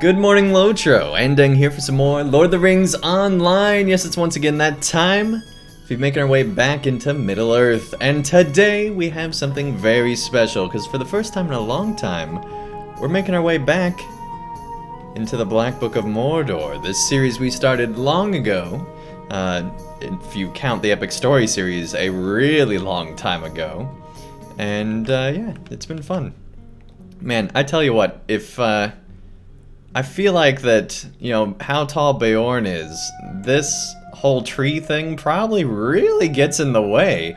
Good morning, LOTRO. Andang here for some more Lord of the Rings Online. Yes, it's once again that time. We're making our way back into Middle-earth, and today we have something very special, because for the first time in a long time, we're making our way back into the Black Book of Mordor. This series we started long ago, if you count the Epic Story series, a really long time ago. And yeah, it's been fun. Man, I tell you what, if I feel like that, you know, how tall Beorn is, this whole tree thing probably really gets in the way.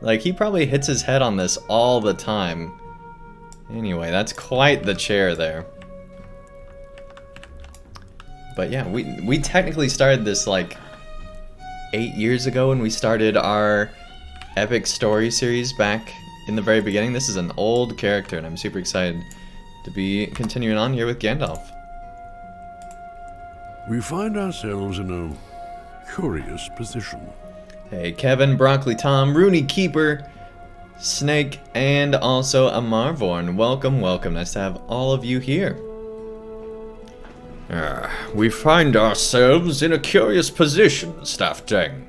Like, he probably hits his head on this all the time. Anyway, that's quite the chair there. But yeah, we technically started this like 8 years ago when we started our Epic Story series back in the very beginning. This is an old character, and I'm super excited to be continuing on here with Gandalf. We find ourselves in a curious position. Hey, Kevin, Broccoli Tom, Rooney Keeper, Snake, and also a Marvorn. Welcome, welcome. Nice to have all of you here. We find ourselves in a curious position, Staffdang.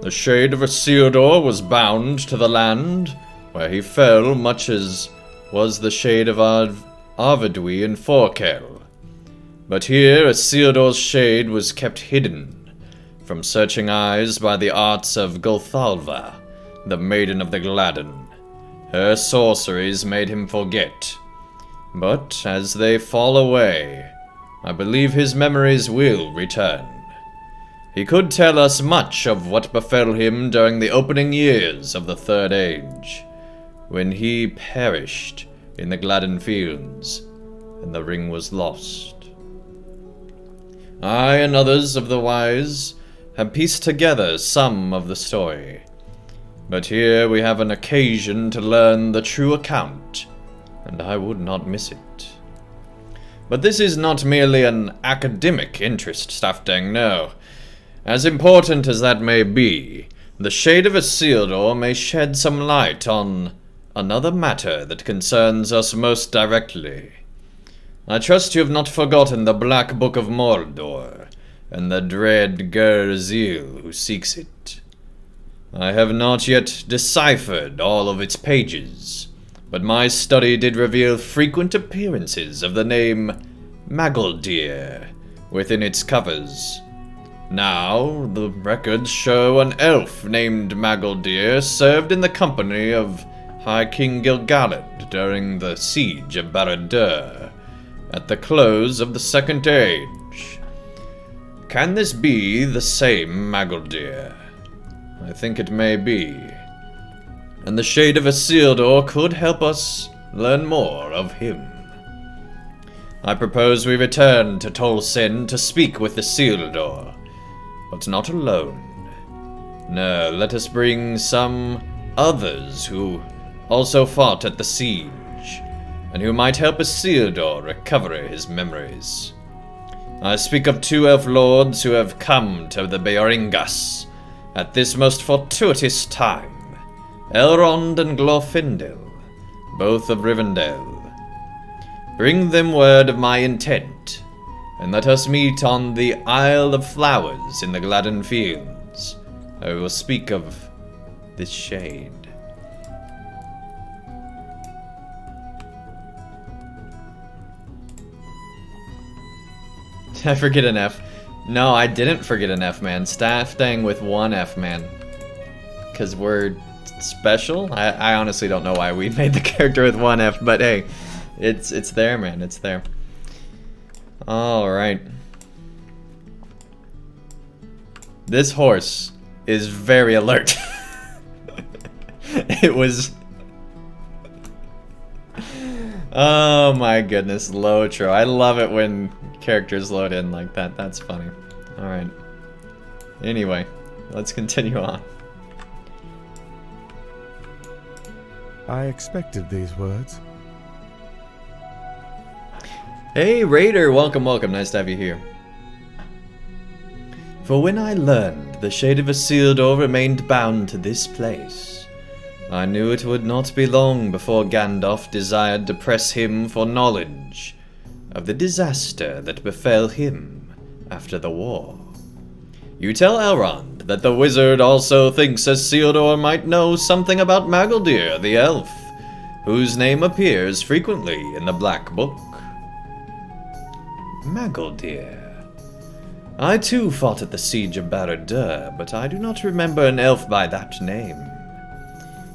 The shade of Isildur was bound to the land, where he fell much as was the shade of Arvedui in Forkel. But here Isildur's shade was kept hidden from searching eyes by the arts of Gothalva, the Maiden of the Gladden. Her sorceries made him forget. But as they fall away, I believe his memories will return. He could tell us much of what befell him during the opening years of the Third Age, when he perished in the Gladden fields, and the ring was lost. I and others of the wise have pieced together some of the story, but here we have an occasion to learn the true account, and I would not miss it. But this is not merely an academic interest, Staffdang, no. As important as that may be, the shade of Isildur may shed some light on another matter that concerns us most directly. I trust you have not forgotten the Black Book of Mordor, and the dread Gerzil who seeks it. I have not yet deciphered all of its pages, but my study did reveal frequent appearances of the name Magaldir within its covers. Now, the records show an elf named Magaldir served in the company of High King Gil-galad during the siege of Barad-dûr at the close of the Second Age. Can this be the same Magaldir? I think it may be. And the Shade of Isildur could help us learn more of him. I propose we return to Tolsen to speak with Isildur, but not alone. No, let us bring some others who also fought at the siege, and who might help Isildur recover his memories. I speak of two elf lords who have come to the Beoringas at this most fortuitous time, Elrond and Glorfindel, both of Rivendell. Bring them word of my intent, and let us meet on the Isle of Flowers in the Gladden Fields. I will speak of this shade. Did I forget an F? No, I didn't forget an F, man. Staffdang with one F, man. Because we're special? I honestly don't know why we made the character with one F, but hey, it's there, man. It's there. Alright. This horse is very alert. It was... Oh my goodness, LOTRO. I love it when characters load in like that. That's funny. Alright. Anyway, let's continue on. I expected these words. Hey Raider, welcome, welcome. Nice to have you here. For when I learned the Shade of Isildur remained bound to this place, I knew it would not be long before Gandalf desired to press him for knowledge of the disaster that befell him after the war. You tell Elrond that the wizard also thinks Isildur might know something about Magaldir, the elf, whose name appears frequently in the Black Book. Magaldir. I too fought at the siege of Barad-dûr, but I do not remember an elf by that name.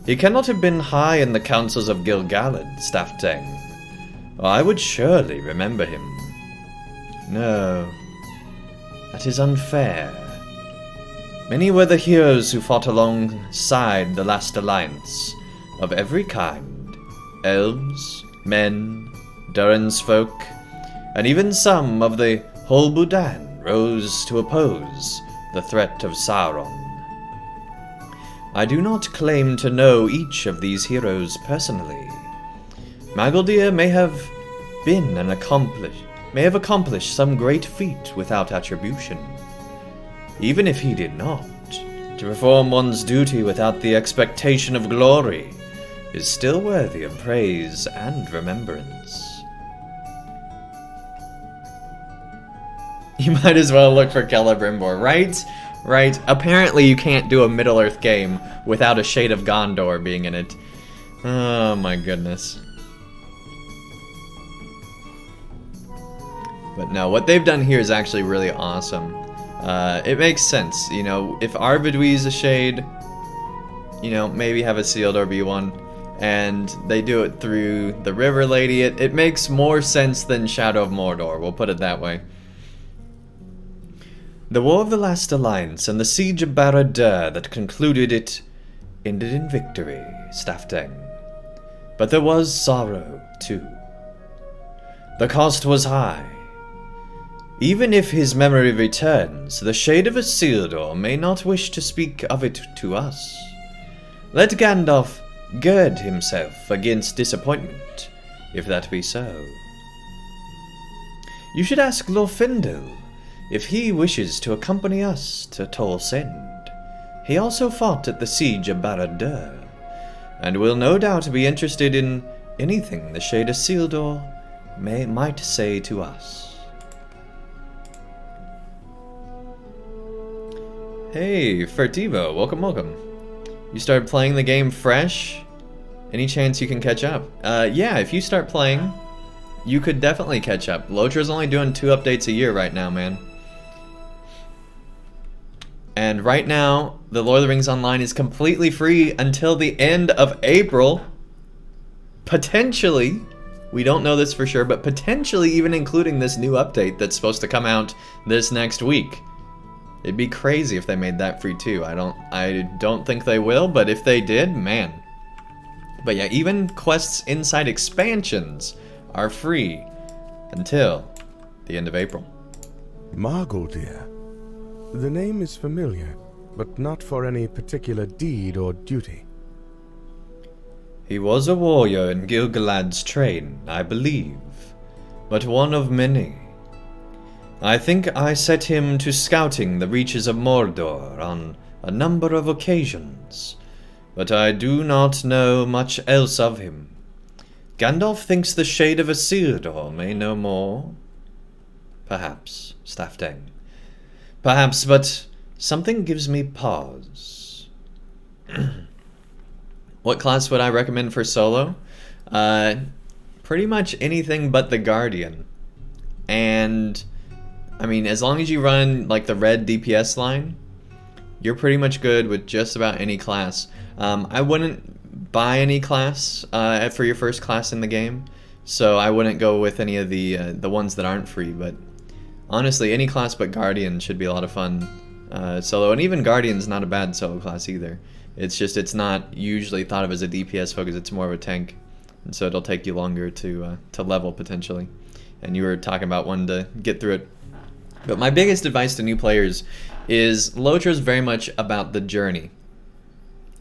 He cannot have been high in the councils of Gil-galad, Stafteng, or I would surely remember him. No, that is unfair. Many were the heroes who fought alongside the last alliance, of every kind. Elves, men, Durin's folk, and even some of the Holbudan rose to oppose the threat of Sauron. I do not claim to know each of these heroes personally. Magaldir may have accomplished some great feat without attribution. Even if he did not, to perform one's duty without the expectation of glory is still worthy of praise and remembrance. You might as well look for Celebrimbor, right? Right. Apparently you can't do a Middle-earth game without a shade of Gondor being in it. Oh my goodness. But no, what they've done here is actually really awesome. It makes sense, you know, if Arvidwee's a shade, you know, maybe have Isildur be one, and they do it through the River Lady, it makes more sense than Shadow of Mordor, we'll put it that way. The War of the Last Alliance and the Siege of Barad-dûr that concluded it ended in victory, Stafteng. But there was sorrow, too. The cost was high. Even if his memory returns, the Shade of Isildur may not wish to speak of it to us. Let Gandalf gird himself against disappointment, if that be so. You should ask Glorfindel if he wishes to accompany us to Tol Send. He also fought at the siege of Barad-dûr, and will no doubt be interested in anything the Shade Isildur might say to us. Hey, Fertivo, welcome. You started playing the game fresh? Any chance you can catch up? Yeah, if you start playing, you could definitely catch up. LOTRO's only doing 2 updates a year right now, man. And right now, the Lord of the Rings Online is completely free until the end of April. Potentially, we don't know this for sure, but potentially even including this new update that's supposed to come out this next week. It'd be crazy if they made that free too. I don't think they will, but if they did, man. But yeah, even quests inside expansions are free until the end of April. Magaldir. The name is familiar, but not for any particular deed or duty. He was a warrior in Gil-galad's train, I believe, but one of many. I think I set him to scouting the reaches of Mordor on a number of occasions, but I do not know much else of him. Gandalf thinks the Shade of Isildur may know more. Perhaps, Stafteng. Perhaps, but something gives me pause. What class would I recommend for solo? Pretty much anything but the Guardian. And I mean, as long as you run like the red DPS line, you're pretty much good with just about any class. I wouldn't buy any class for your first class in the game, so I wouldn't go with any of the ones that aren't free. But honestly, any class but Guardian should be a lot of fun solo, and even Guardian's not a bad solo class either. It's just it's not usually thought of as a DPS focus. It's more of a tank, and so it'll take you longer to level potentially. And you were talking about wanting to get through it. But my biggest advice to new players is LOTRO is very much about the journey.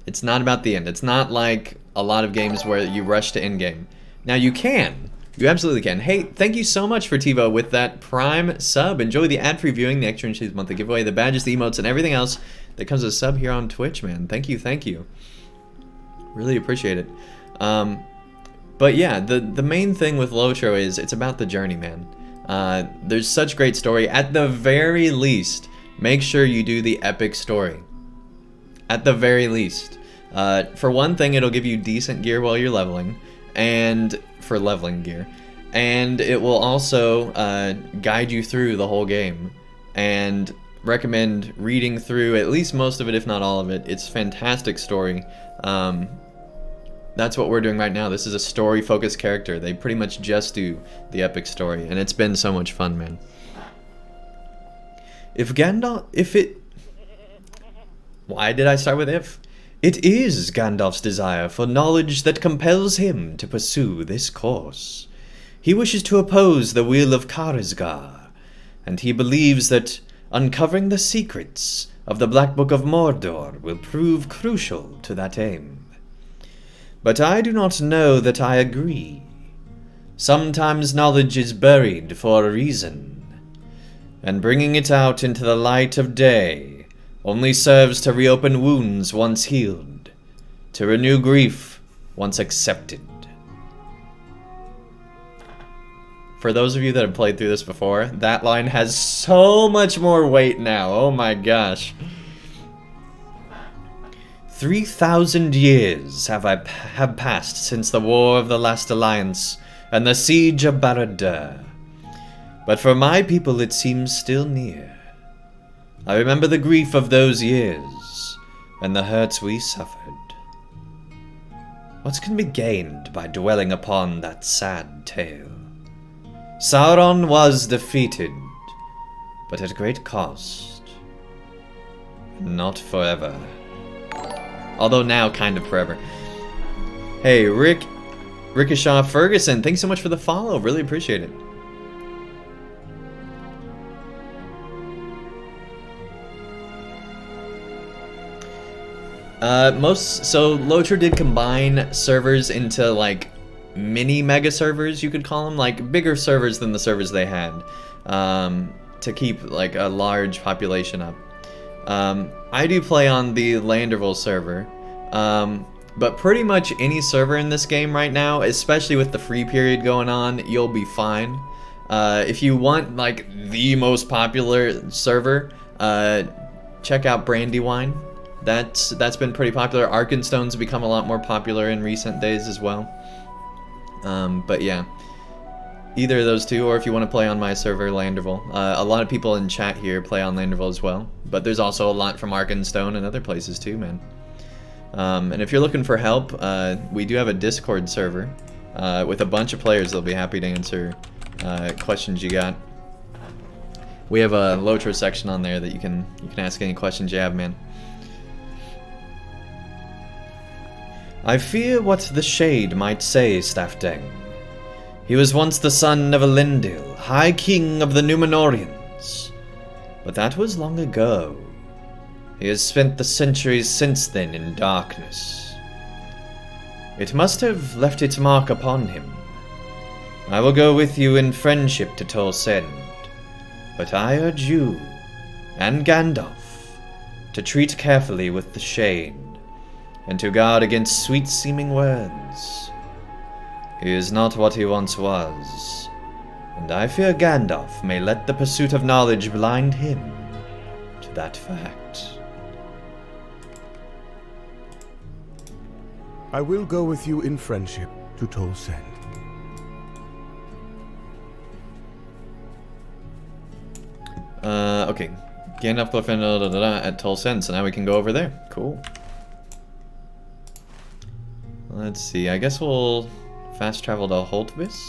It's not about the end. It's not like a lot of games where you rush to end game. Now you can. You absolutely can. Hey, thank you so much for TiVo with that Prime sub. Enjoy the ad-free viewing, the extra entries monthly giveaway, the badges, the emotes, and everything else that comes as a sub here on Twitch, man. Thank you, thank you. Really appreciate it. But yeah, the main thing with LOTRO is it's about the journey, man. There's such great story. At the very least, make sure you do the epic story. At the very least. For one thing, it'll give you decent gear while you're leveling, and for leveling gear. And it will also guide you through the whole game. And recommend reading through at least most of it, if not all of it. It's fantastic story. That's what we're doing right now. This is a story-focused character. They pretty much just do the epic story, and it's been so much fun, man. Why did I start with if? It is Gandalf's desire for knowledge that compels him to pursue this course. He wishes to oppose the will of Karazgar, and he believes that uncovering the secrets of the Black Book of Mordor will prove crucial to that aim. But I do not know that I agree. Sometimes knowledge is buried for a reason, and bringing it out into the light of day only serves to reopen wounds once healed, to renew grief once accepted. For those of you that have played through this before, that line has so much more weight now. Oh my gosh. 3,000 years have passed since the War of the Last Alliance and the Siege of Barad-dûr. But for my people it seems still near. I remember the grief of those years, and the hurts we suffered. What can be gained by dwelling upon that sad tale? Sauron was defeated, but at great cost. Not forever. Although now, kind of forever. Hey, Rickishaw Ferguson, thanks so much for the follow. Really appreciate it. So LOTRO did combine servers into like mini mega servers, you could call them, like bigger servers than the servers they had, to keep like a large population up. I do play on the Landerville server, but pretty much any server in this game right now, especially with the free period going on, you'll be fine. If you want like the most popular server, check out Brandywine. That's been pretty popular. Arkenstone's become a lot more popular in recent days as well. But yeah, either of those two, or if you want to play on my server, Landerville. A lot of people in chat here play on Landerville as well, but there's also a lot from Arkenstone and other places too, man. And if you're looking for help, we do have a Discord server with a bunch of players that'll be happy to answer questions you got. We have a LOTRO section on there that you can ask any questions you have, man. I fear what the Shade might say, Staffdang. He was once the son of Elendil, High King of the Númenóreans. But that was long ago. He has spent the centuries since then in darkness. It must have left its mark upon him. I will go with you in friendship to Tol Send, but I urge you, and Gandalf, to treat carefully with the Shade, and to guard against sweet-seeming words. He is not what he once was, and I fear Gandalf may let the pursuit of knowledge blind him to that fact. I will go with you in friendship to Tol Send. Okay. Gandalf, Glorfindel, at Tol Send, so now we can go over there. Cool. Let's see, I guess we'll fast travel to Holtvis,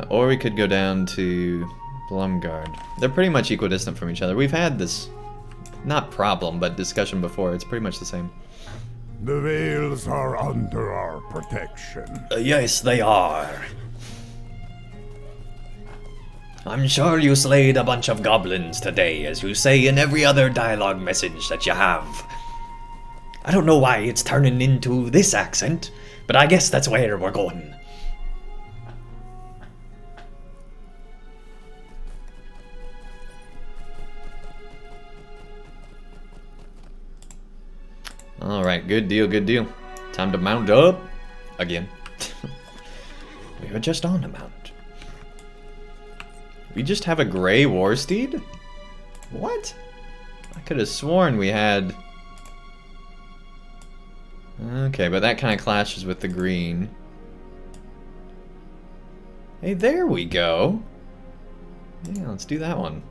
or we could go down to Blumgard. They're pretty much equidistant from each other. We've had this, not problem, but discussion before. It's pretty much the same. The Vales are under our protection. Yes, they are. I'm sure you slayed a bunch of goblins today, as you say in every other dialogue message that you have. I don't know why it's turning into this accent, but I guess that's where we're going. Alright, good deal, good deal. Time to mount up. again. We were just on a mount. We just have a gray war steed? What? I could have sworn we had... Okay, but that kind of clashes with the green. Hey, there we go. Yeah, let's do that one.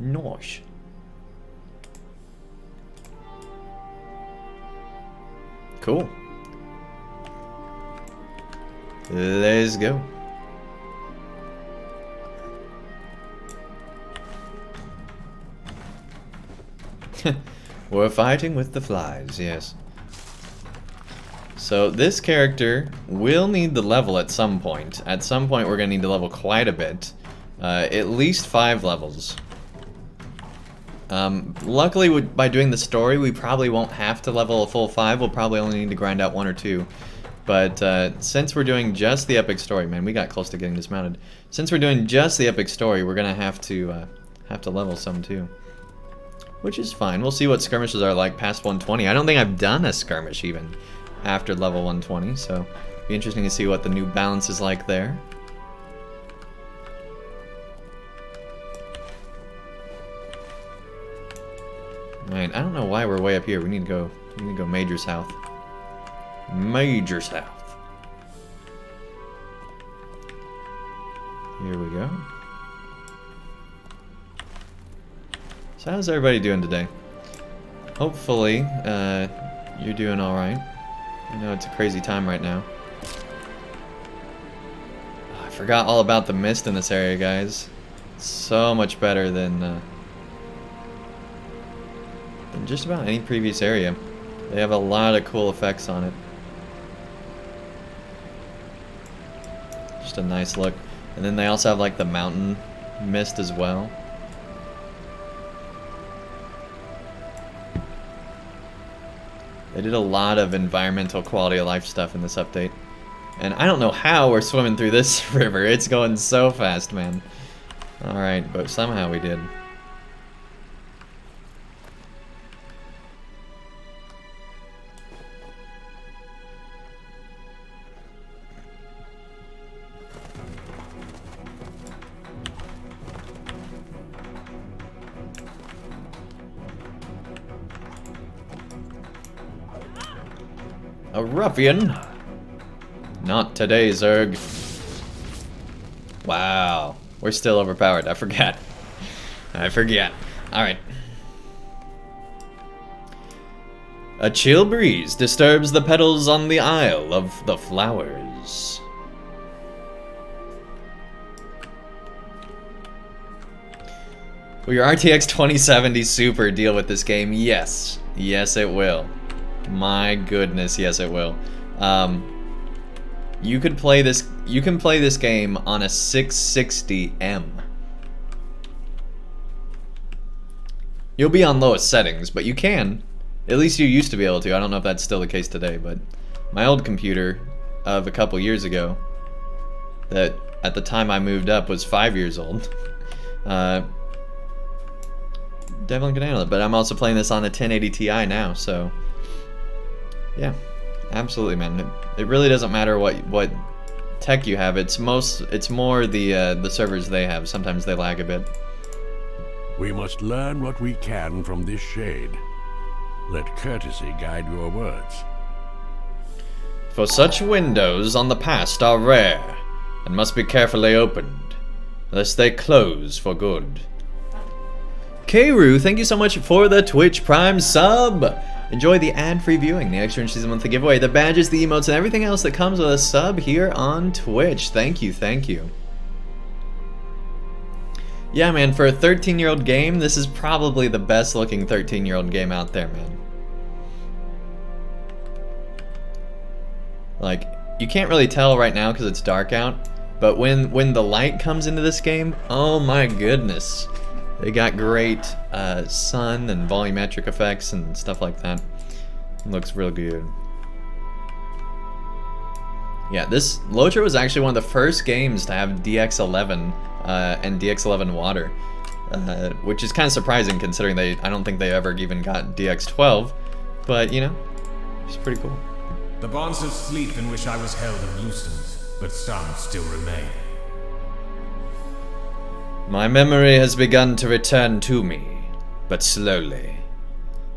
Nosh. Cool. Let's go. We're fighting with the flies, yes. So this character will need to level at some point. At some point we're going to need to level quite a bit. At least 5 levels. Luckily by doing the story we probably won't have to level a full 5. We'll probably only need to grind out 1 or 2. But since we're doing just the epic story, man, we got close to getting dismounted. Since we're doing just the epic story, we're going to have to level some too. Which is fine. We'll see what skirmishes are like past 120. I don't think I've done a skirmish even after level 120, so it'll be interesting to see what the new balance is like there. Alright, I don't know why we're way up here. We need to go major south. Major south. Here we go. So how's everybody doing today? Hopefully, you're doing alright. I know it's a crazy time right now. Oh, I forgot all about the mist in this area, guys. It's so much better than just about any previous area. They have a lot of cool effects on it. Just a nice look. And then they also have like the mountain mist as well. They did a lot of environmental quality of life stuff in this update. And I don't know how we're swimming through this river. It's going so fast, man. Alright, but somehow we did. A ruffian? Not today, Zerg. Wow. We're still overpowered. I forgot. Alright. A chill breeze disturbs the petals on the Isle of the Flowers. Will your RTX 2070 Super deal with this game? Yes. Yes, it will. My goodness, yes it will. You can play this game on a 660M. You'll be on lowest settings, but you can. At least you used to be able to. I don't know if that's still the case today, but my old computer of a couple years ago, that at the time I moved up was 5 years old, definitely can handle it. But I'm also playing this on a 1080 Ti now, so yeah, absolutely, man. It really doesn't matter what tech you have. It's more the servers they have. Sometimes they lag a bit. We must learn what we can from this shade. Let courtesy guide your words. For such windows on the past are rare, and must be carefully opened, lest they close for good. Keiru, thank you so much for the Twitch Prime sub! Enjoy the ad-free viewing, the extra entries a monthly giveaway, the badges, the emotes, and everything else that comes with a sub here on Twitch. Thank you, thank you. Yeah, man, for a 13-year-old game, this is probably the best-looking 13-year-old game out there, man. Like, you can't really tell right now because it's dark out, but when the light comes into this game, oh my goodness. They got great sun and volumetric effects and stuff like that. It looks real good. Yeah, this LOTRO was actually one of the first games to have DX11 and DX11 water, which is kind of surprising considering I don't think they ever even got DX12, but you know, it's pretty cool. The bonds of sleep in which I was held have loosened, but some still remain. My memory has begun to return to me, but slowly.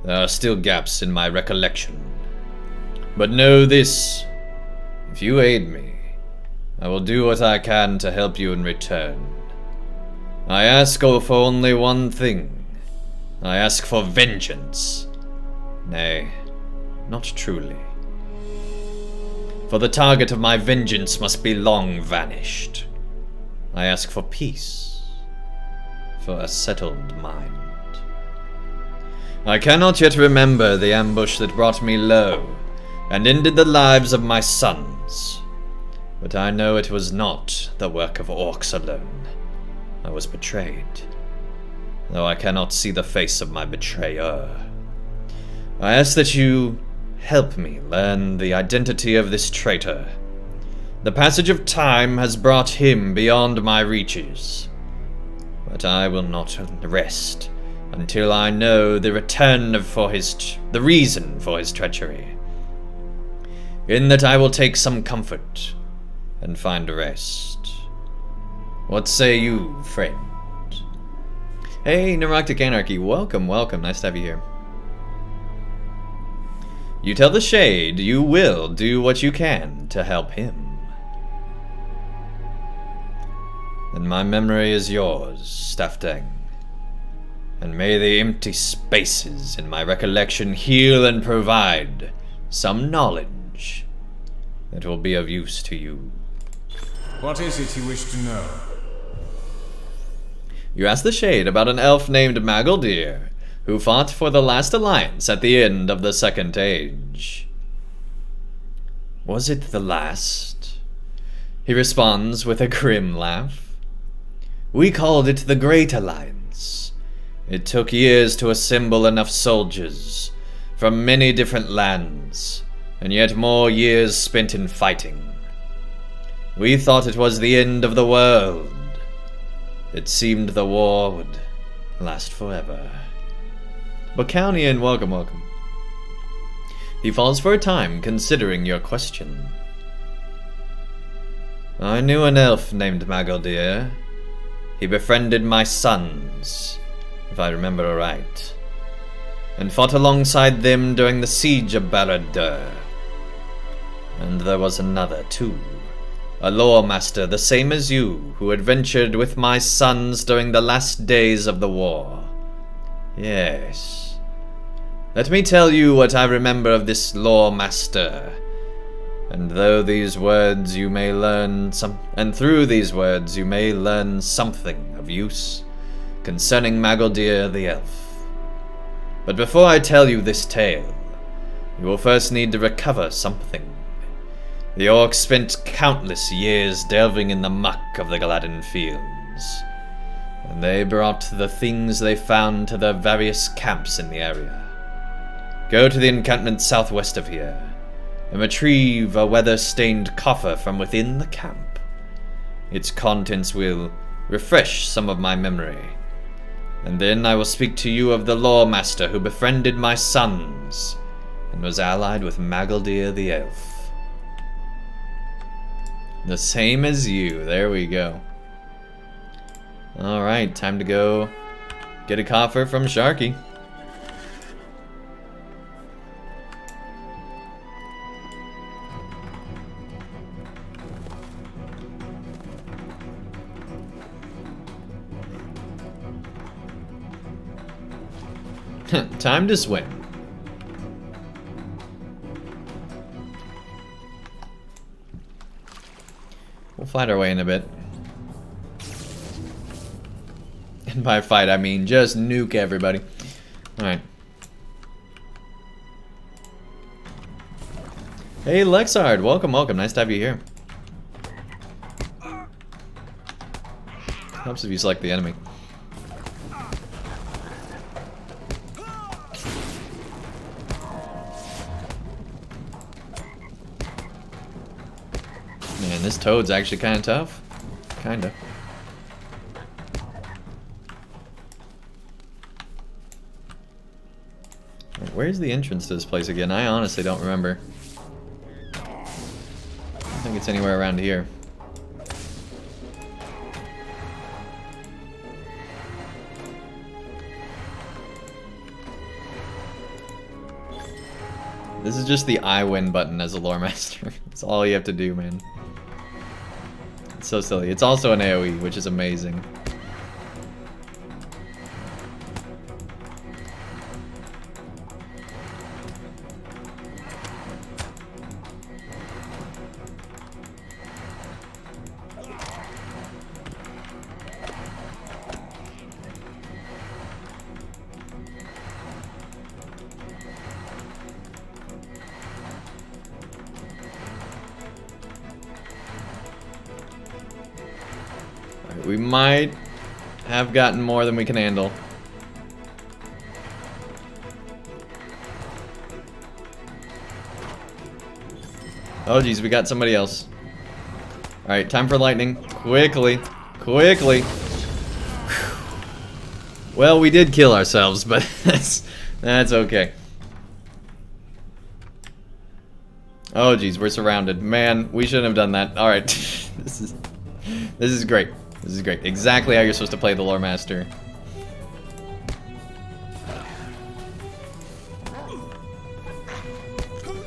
There are still gaps in my recollection. But know this, if you aid me, I will do what I can to help you in return. I ask for only one thing. I ask for vengeance. Nay, not truly. For the target of my vengeance must be long vanished. I ask for peace. For a settled mind. I cannot yet remember the ambush that brought me low and ended the lives of my sons, but I know it was not the work of Orcs alone. I was betrayed, though I cannot see the face of my betrayer. I ask that you help me learn the identity of this traitor. The passage of time has brought him beyond my reaches. But I will not rest until I know the reason for his treachery. In that I will take some comfort and find rest. What say you, friend? Hey, Neurotic Anarchy, welcome, welcome. Nice to have you here. You tell the Shade you will do what you can to help him. Then my memory is yours, Andang. And may the empty spaces in my recollection heal and provide some knowledge that will be of use to you. What is it you wish to know? You asked the Shade about an elf named Morgul, who fought for the last alliance at the end of the Second Age. Was it the last? He responds with a grim laugh. We called it the Great Alliance. It took years to assemble enough soldiers from many different lands, and yet more years spent in fighting. We thought it was the end of the world. It seemed the war would last forever. Baconian, welcome, welcome. He falls for a time, considering your question. I knew an elf named Morgul. He befriended my sons, if I remember right, and fought alongside them during the siege of Barad-dûr. And there was another, too, a lore master the same as you, who adventured with my sons during the last days of the war. Yes. Let me tell you what I remember of this lore master. And through these words you may learn something of use concerning Morgul the elf. But before I tell you this tale, you will first need to recover something. The Orcs spent countless years delving in the muck of the Gladden fields, and they brought the things they found to their various camps in the area. Go to the encampment southwest of here, and retrieve a weather-stained coffer from within the camp. Its contents will refresh some of my memory, and then I will speak to you of the lore master who befriended my sons, and was allied with Morgul the elf. The same as you, there we go. Alright, time to go get a coffer from Sharky. Time to swim. We'll fight our way in a bit. And by fight, I mean just nuke everybody. Alright. Hey, Lexard, welcome, welcome. Nice to have you here. Helps if you select the enemy. Man, this toad's actually kind of tough. Kinda. Where's the entrance to this place again? I honestly don't remember. it's anywhere around here. This is just the I win button as a lore master. That's all you have to do, man. It's so silly. It's also an AoE, which is amazing. We might have gotten more than we can handle. Oh geez, we got somebody else. Alright, time for lightning. Quickly. Quickly. Well, we did kill ourselves, but that's okay. Oh geez, we're surrounded. Man, we shouldn't have done that. Alright. This is great. This is great. Exactly how you're supposed to play the lore master.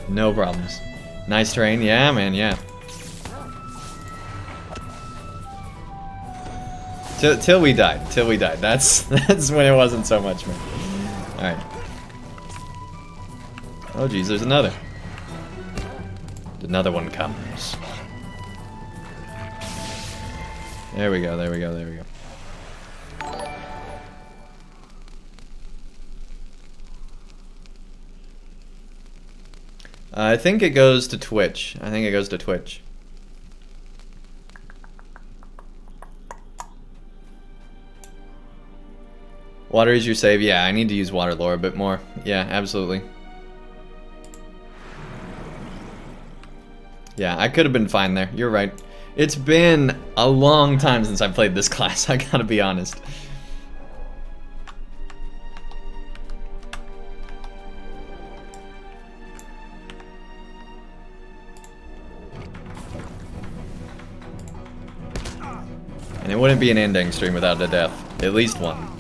No problems. Nice terrain. Yeah, man, yeah. Till we died. Till we died. That's when it wasn't so much, man. Alright. Oh geez, there's another. Another one comes. There we go, there we go, there we go. I think it goes to Twitch. I think it goes to Twitch. Water is your save? Yeah, I need to use water lore a bit more. Yeah, absolutely. Yeah, I could have been fine there. You're right. It's been a long time since I played this class, I gotta be honest. And it wouldn't be an Andang stream without a death. At least one.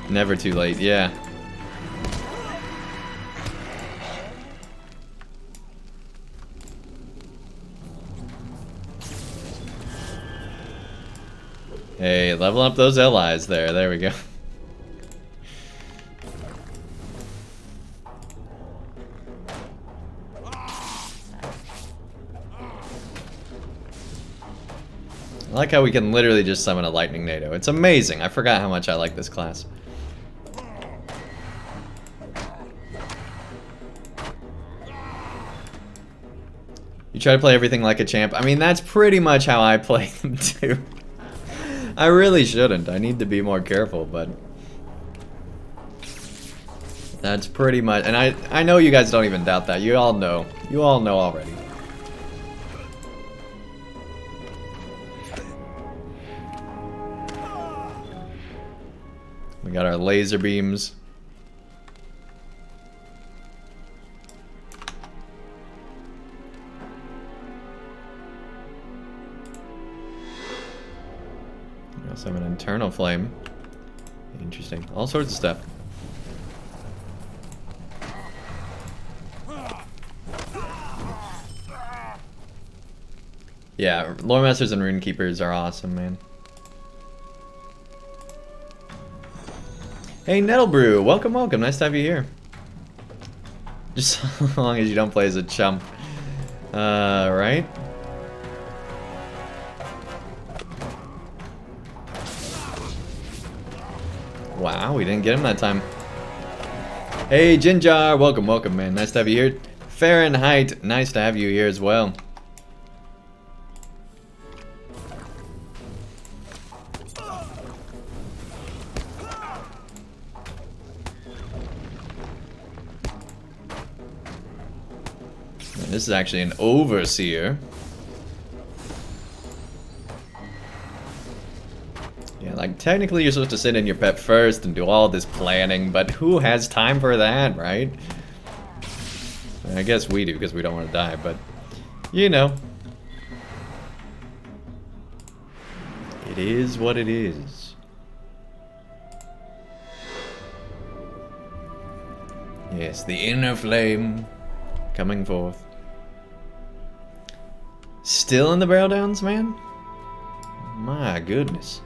Never too late, yeah. Hey, level up those allies there. There we go. I like how we can literally just summon a lightning NATO. It's amazing. I forgot how much I like this class. You try to play everything like a champ. I mean, that's pretty much how I play them too. I really shouldn't. I need to be more careful, but that's pretty much. And I know you guys don't even doubt that. You all know. You all know already. We got our laser beams. We also have an internal flame. Interesting. All sorts of stuff. Yeah, Lore Masters and Rune Keepers are awesome, man. Hey, Nettlebrew, welcome, welcome. Nice to have you here. Just so long as you don't play as a chump. Right? Wow, we didn't get him that time. Hey, Jinjar, welcome, welcome, man. Nice to have you here. Fahrenheit, nice to have you here as well. This is actually an overseer. Yeah, like technically you're supposed to send in your pet first and do all this planning, but who has time for that, right? I guess we do because we don't want to die, but you know. It is what it is. Yes, the inner flame coming forth. Still in the barrel downs, man? My goodness.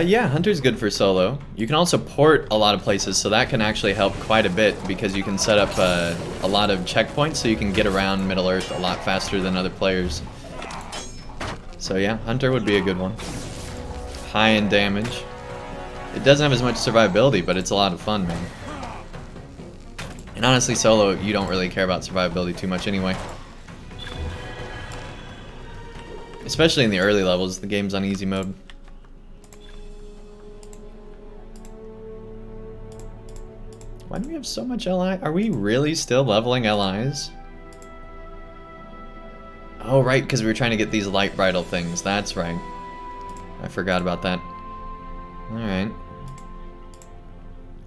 Yeah, Hunter's good for solo. You can also port a lot of places, so that can actually help quite a bit because you can set up a lot of checkpoints so you can get around Middle-earth a lot faster than other players. So yeah, Hunter would be a good one. High in damage. It doesn't have as much survivability, but it's a lot of fun, man. And honestly, solo, you don't really care about survivability too much anyway. Especially in the early levels, the game's on easy mode. Why do we have so much LI? Are we really still leveling LIs? Oh, right, because we were trying to get these light bridle things. That's right. I forgot about that. Alright.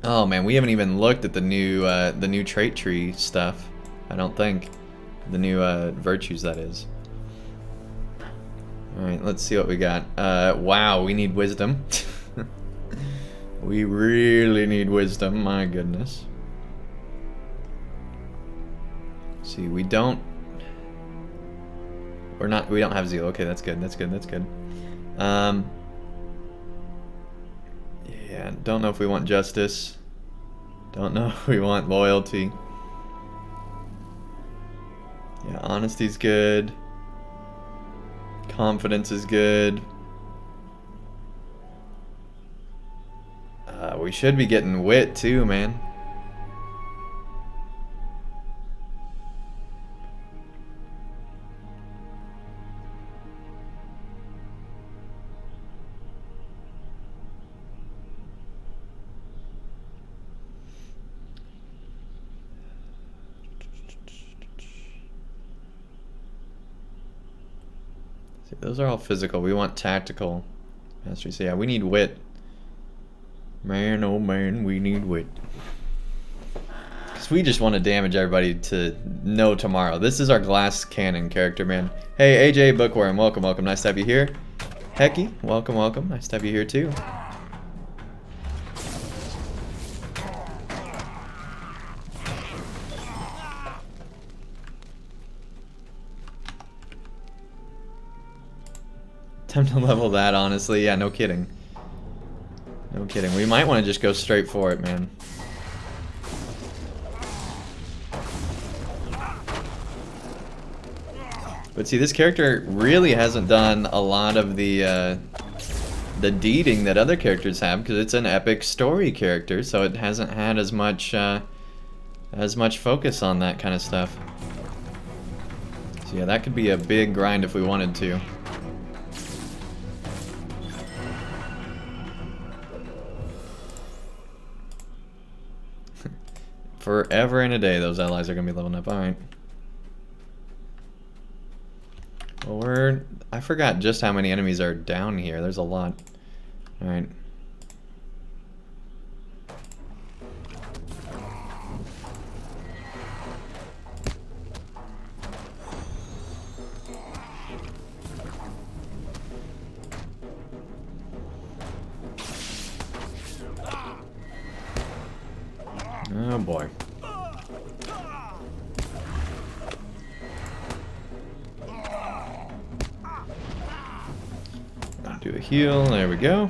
Oh man, we haven't even looked at the new trait tree stuff. I don't think. The new virtues, that is. Alright, let's see what we got. Wow, we need wisdom. We really need wisdom, my goodness. See, we don't have zeal. Okay, that's good. Yeah, don't know if we want justice. Don't know if we want loyalty. Yeah, honesty's good. Confidence is good. We should be getting wit too, man. See, those are all physical. We want tactical mastery. So yeah, we need wit. Man, oh man, we need wit. Because we just want to damage everybody to no tomorrow. This is our glass cannon character, man. Hey, AJ Bookworm, welcome, welcome. Nice to have you here. Hecky, welcome, welcome. Nice to have you here, too. Time to level that, honestly. Yeah, no kidding. No kidding. We might want to just go straight for it, man. But see, this character really hasn't done a lot of the deeding that other characters have because it's an epic story character, so it hasn't had as much focus on that kind of stuff. So yeah, that could be a big grind if we wanted to. Forever and a day, those allies are gonna be leveling up. All right. Well, I forgot just how many enemies are down here. There's a lot. All right. Oh boy. Do a heal, there we go.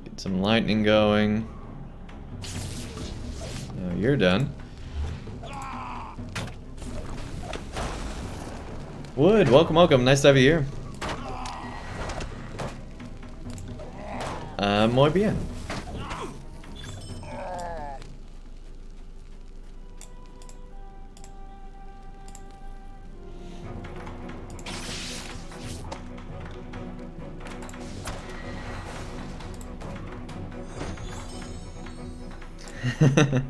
Get some lightning going. Oh, you're done. Wood, welcome, welcome. Nice to have you here. Muy bien. Yeah,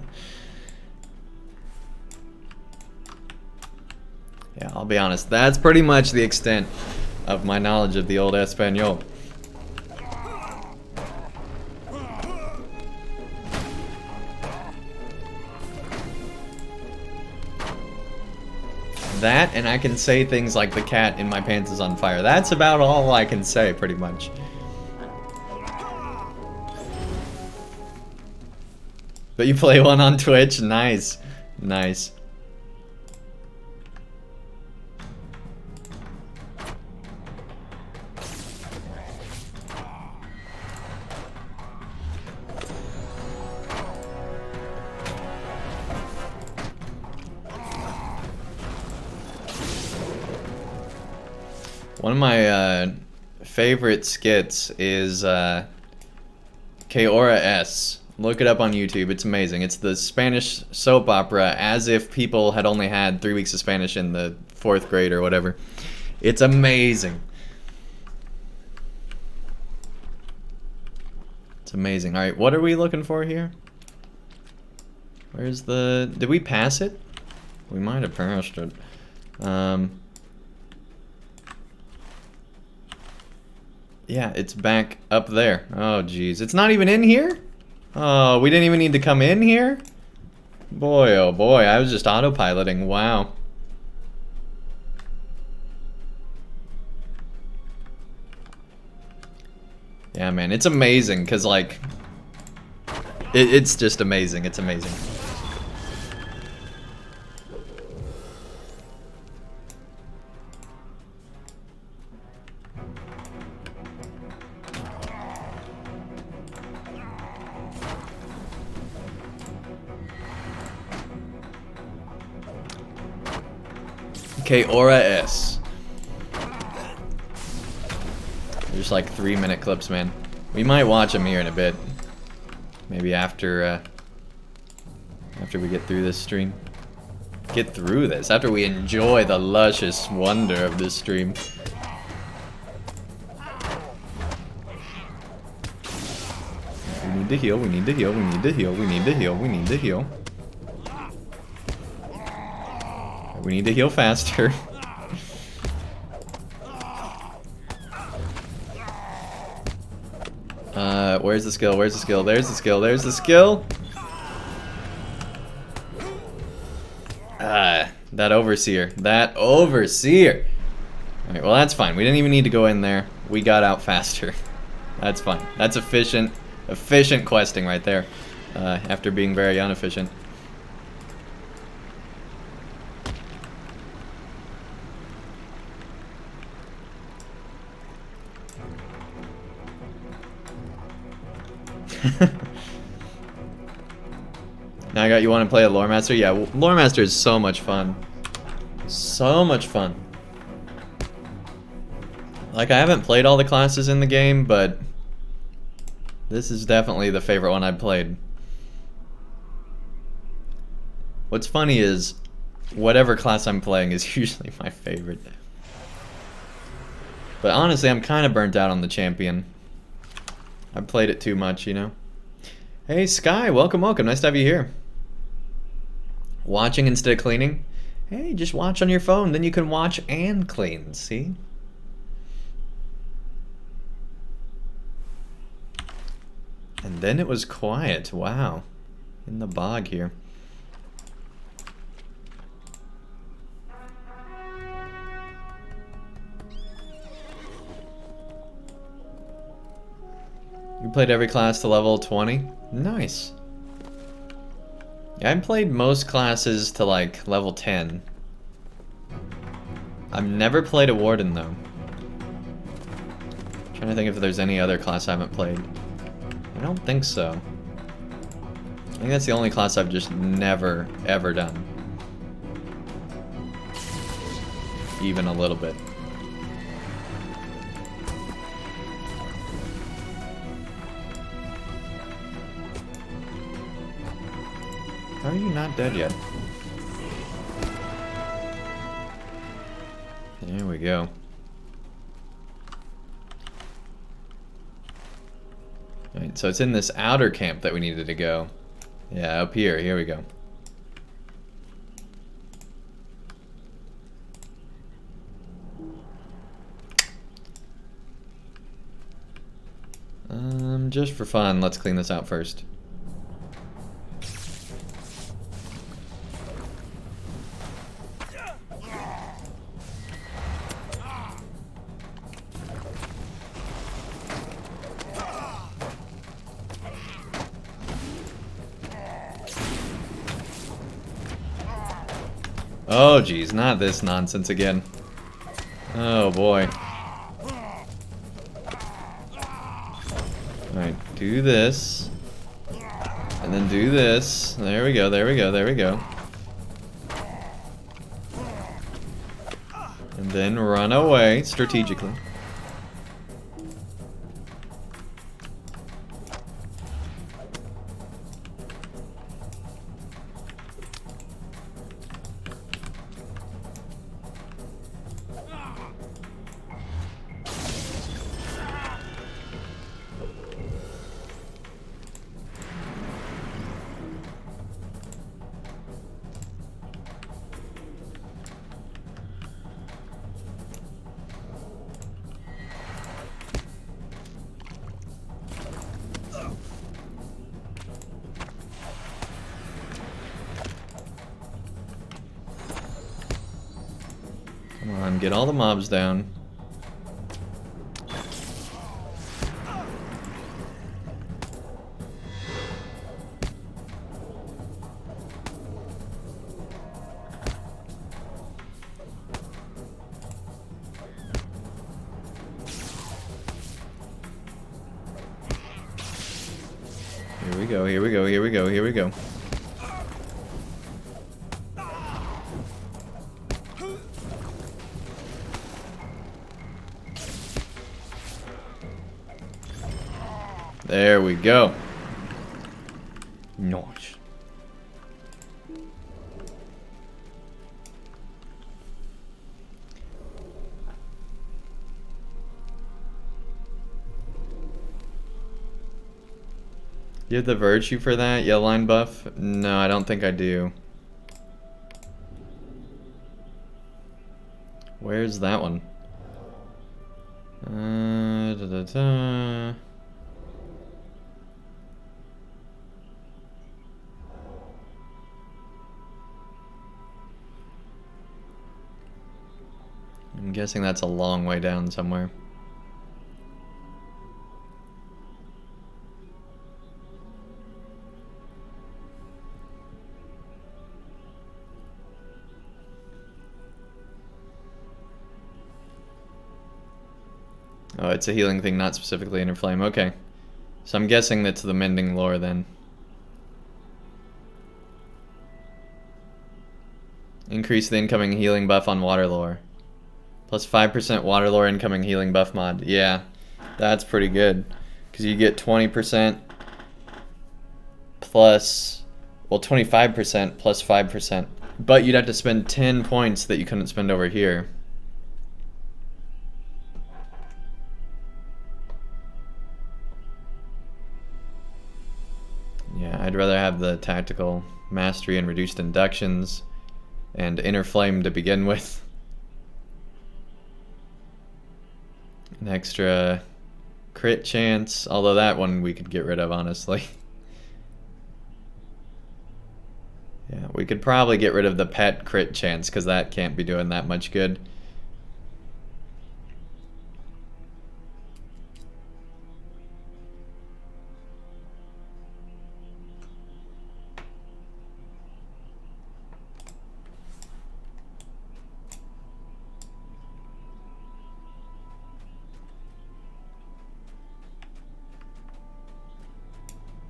I'll be honest. That's pretty much the extent of my knowledge of the old Espanol. That, and I can say things like the cat in my pants is on fire. That's about all I can say, pretty much. But you play one on Twitch? Nice. Nice. One of my favorite skits is Que Hora Es. Look it up on YouTube. It's amazing. It's the Spanish soap opera as if people had only had 3 weeks of Spanish in the 4th grade or whatever. It's amazing. It's amazing. Alright, what are we looking for here? Where's the... Did we pass it? We might have passed it. Yeah, it's back up there. Oh, jeez. It's not even in here? Oh, we didn't even need to come in here? Boy, oh boy, I was just autopiloting. Wow. Yeah, man, it's amazing, because, like... It's just amazing. It's amazing. Que Hora Es. Just like 3-minute clips, man. We might watch them here in a bit. Maybe after we get through this stream. Get through this. After we enjoy the luscious wonder of this stream. We need to heal, we need to heal, we need to heal, we need to heal, we need to heal. We need to heal faster. Where's the skill? Where's the skill? There's the skill. There's the skill. That overseer. That overseer. Alright, well that's fine. We didn't even need to go in there. We got out faster. That's fine. That's efficient questing right there. After being very inefficient. Now I got you want to play a Lore Master? Yeah, Lore Master is so much fun. So much fun. Like, I haven't played all the classes in the game, but this is definitely the favorite one I've played. What's funny is, whatever class I'm playing is usually my favorite. But honestly, I'm kind of burnt out on the champion. I've played it too much, you know? Hey, Sky, welcome, welcome. Nice to have you here. Watching instead of cleaning? Hey, just watch on your phone, then you can watch and clean, see? And then it was quiet, wow. In the bog here. You played every class to level 20? Nice. Yeah, I played most classes to like level 10. I've never played a Warden though. I'm trying to think if there's any other class I haven't played. I don't think so. I think that's the only class I've just never, ever done. Even a little bit. How are you not dead yet? There we go. Alright, so it's in this outer camp that we needed to go. Yeah, up here. Here we go. Just for fun, let's clean this out first. Oh geez, not this nonsense again. Oh boy. Alright, do this. And then do this. There we go, there we go, there we go. And then run away strategically. Come on, get all the mobs down. Here we go, here we go, here we go, here we go. There we go. Nice. You have the virtue for that? Yellow line buff? No, I don't think I do. Where's that one? I'm guessing that's a long way down somewhere. Oh, it's a healing thing, not specifically inner flame. Okay. So I'm guessing that's the mending lore then. Increase the incoming healing buff on water lore. Plus 5% water lore incoming healing buff mod. Yeah, that's pretty good. Because you get 20% plus, well, 25% plus 5%. But you'd have to spend 10 points that you couldn't spend over here. Yeah, I'd rather have the tactical mastery and reduced inductions and inner flame to begin with. An extra crit chance, although that one we could get rid of, honestly. Yeah, we could probably get rid of the pet crit chance because that can't be doing that much good.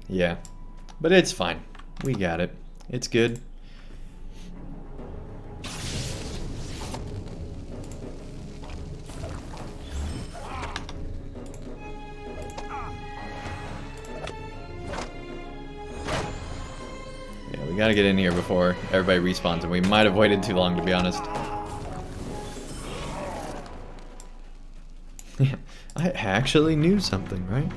Yeah, but it's fine. We got it. It's good. Yeah, we gotta get in here before everybody respawns, and we might have waited too long, to be honest. Yeah, I actually knew something, right?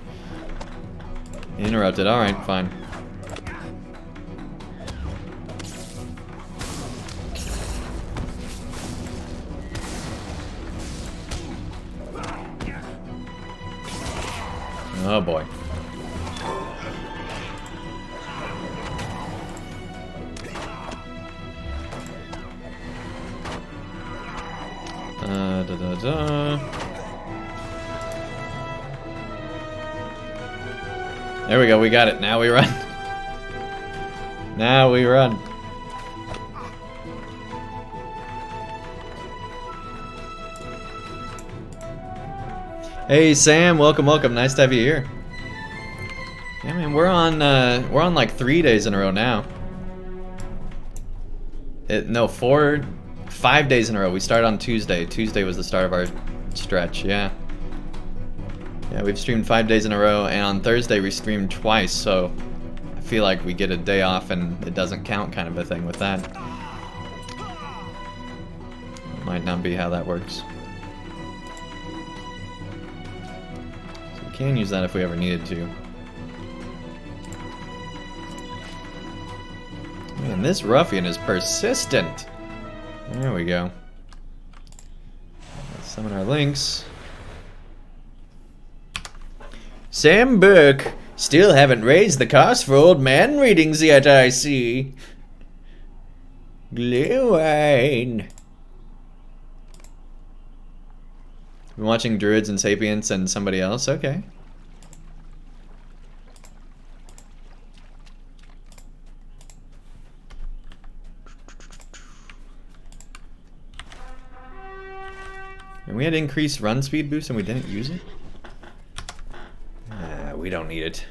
Interrupted. Alright, fine. Oh boy. There we go, we got it. Now we run. Now we run. Hey Sam, welcome, welcome. Nice to have you here. Yeah, man, we're on like 3 days in a row now. No, 5 days in a row. We started on Tuesday. Tuesday was the start of our stretch. Yeah. Yeah, we've streamed 5 days in a row, and on Thursday we streamed twice. So I feel like we get a day off and it doesn't count, kind of a thing with that. Might not be how that works. Can use that if we ever needed to. Man, this ruffian is persistent. There we go. Let's summon our links. Sam Burke, still haven't raised the cost for old man readings yet, I see. Glühwein. Been watching Druids and Sapients and somebody else? Okay. And we had increased run speed boost and we didn't use it? We don't need it.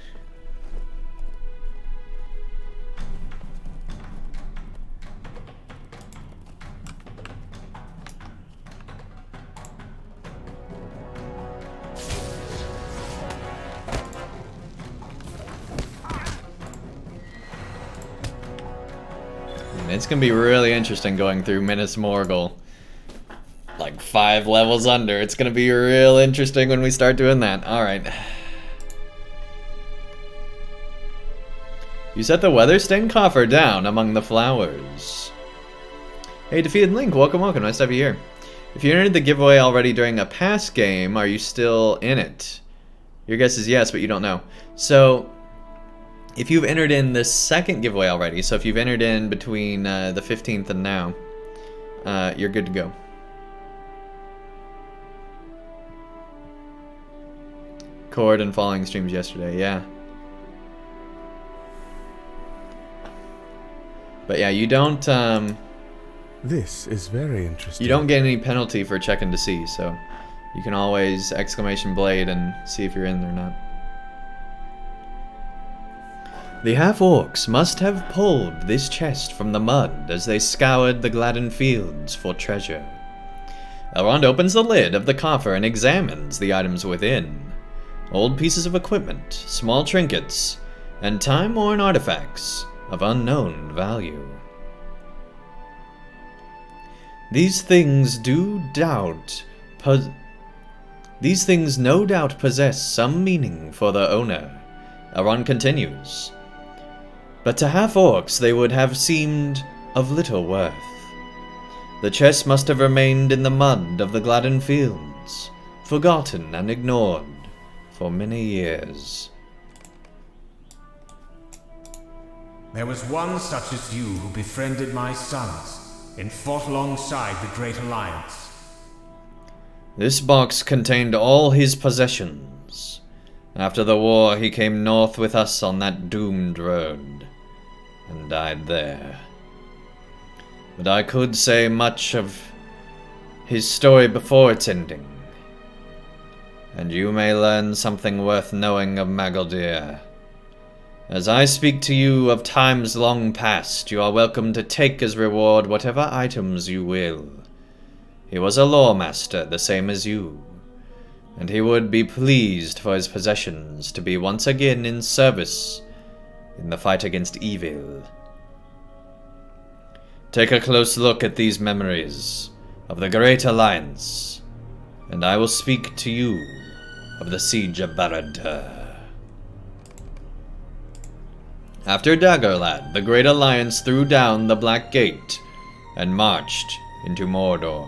It's gonna be really interesting going through Minas Morgul. Like 5 levels under. It's gonna be real interesting when we start doing that. Alright. You set the weather-stained coffer down among the flowers. Hey, Defeated Link, welcome, welcome. Nice to have you here. If you entered the giveaway already during a past game, are you still in it? Your guess is yes, but you don't know. So, if you've entered in the second giveaway already, so if you've entered in between the 15th and now, you're good to go. Cord and following streams yesterday, yeah. But yeah, you don't, This is very interesting. you don't get any penalty for checking to see, so you can always exclamation blade and see if you're in there or not. The half-orcs must have pulled this chest from the mud as they scoured the Gladden fields for treasure. Elrond opens the lid of the coffer and examines the items within. Old pieces of equipment, small trinkets, and time-worn artifacts of unknown value. These things no doubt possess some meaning for their owner, Elrond continues. But to half-orcs they would have seemed of little worth. The chest must have remained in the mud of the Gladden fields, forgotten and ignored for many years. There was one such as you who befriended my sons and fought alongside the Great Alliance. This box contained all his possessions. After the war, he came north with us on that doomed road, and died there. But I could say much of his story before its ending, and you may learn something worth knowing of Magaldir. As I speak to you of times long past, you are welcome to take as reward whatever items you will. He was a loremaster, the same as you, and he would be pleased for his possessions to be once again in service in the fight against evil. Take a close look at these memories of the Great Alliance, and I will speak to you of the Siege of Barad-dûr. After Dagorlad, the Great Alliance threw down the Black Gate and marched into Mordor.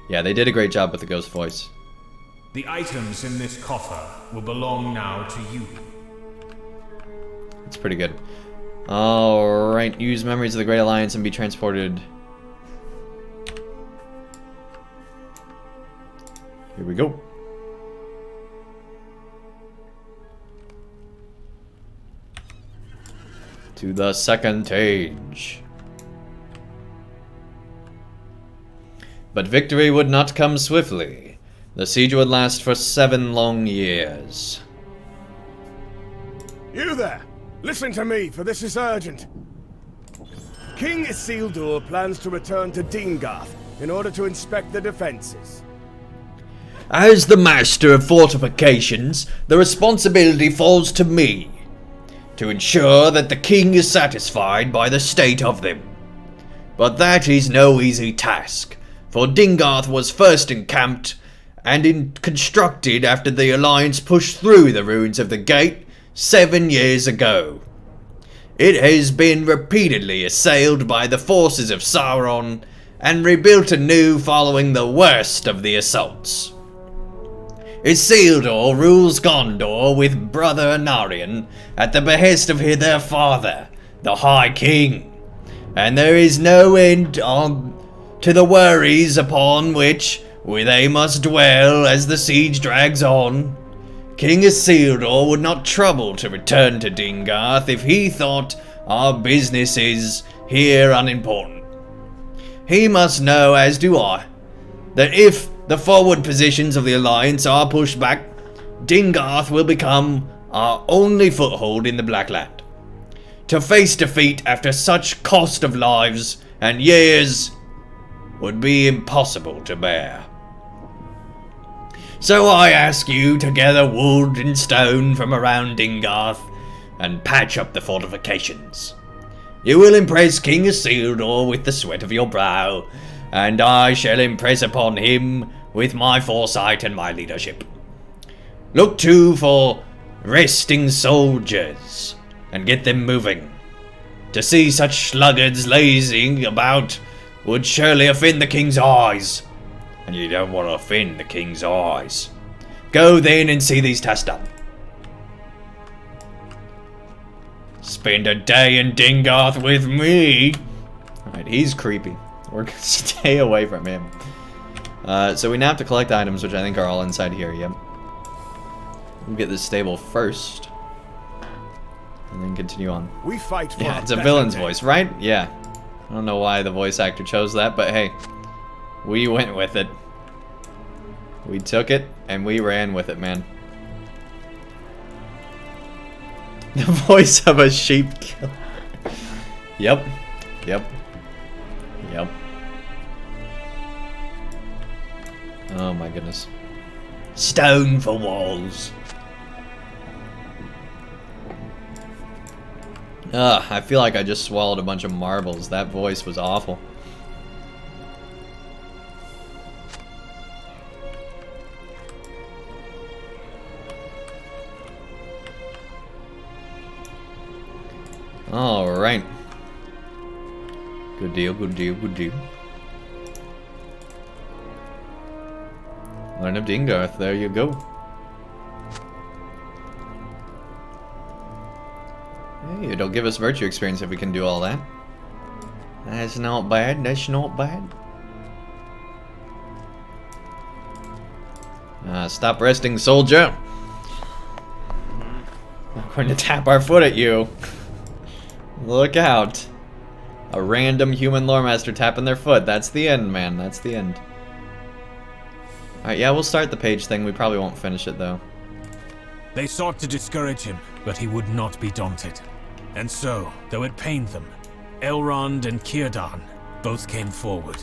Yeah, they did a great job with the ghost voice. The items in this coffer will belong now to you. That's pretty good. Alright, use memories of the Great Alliance and be transported. Here we go. To the second age. But victory would not come swiftly. The siege would last for 7 long years. You there! Listen to me, for this is urgent. King Isildur plans to return to Dingarth in order to inspect the defenses. As the master of fortifications, the responsibility falls to me to ensure that the king is satisfied by the state of them. But that is no easy task, for Dingarth was first encamped and constructed after the Alliance pushed through the ruins of the gate 7 years ago. It has been repeatedly assailed by the forces of Sauron and rebuilt anew following the worst of the assaults. Isildur rules Gondor with brother Anarion at the behest of their father, the High King, and there is no end to the worries upon which they must dwell as the siege drags on. King Isildur would not trouble to return to Dingarth if he thought our business is here unimportant. He must know, as do I, that if the forward positions of the Alliance are pushed back, Dingarth will become our only foothold in the Blackland. To face defeat after such cost of lives and years would be impossible to bear. So I ask you to gather wood and stone from around Dingarth and patch up the fortifications. You will impress King Isildur with the sweat of your brow, and I shall impress upon him with my foresight and my leadership. Look too for resting soldiers and get them moving. To see such sluggards lazing about would surely offend the king's eyes, and you don't want to offend the king's eyes. Go then and see these tasks done. Spend a day in Dingarth with me. Alright, he's creepy. We're gonna stay away from him. So we now have to collect items, which I think are all inside here, yep. We'll get this stable first. And then continue on. We fight for it's a villain's voice, right? Yeah. I don't know why the voice actor chose that, but hey. We went with it. We took it, and we ran with it, man. The voice of a sheep killer. Yep. Yep. Yep. Oh my goodness. Stone for walls. Ugh, I feel like I just swallowed a bunch of marbles. That voice was awful. Alright. Good deal, good deal, good deal. Learn of Dingarth, there you go. Hey, it'll give us virtue experience if we can do all that. That's not bad, that's not bad. Stop resting, soldier! I'm going to tap our foot at you. Look out. A random human lore master tapping their foot. That's the end, man. That's the end. Alright, yeah, we'll start the page thing. We probably won't finish it, though. They sought to discourage him, but he would not be daunted. And so, though it pained them, Elrond and Círdan both came forward.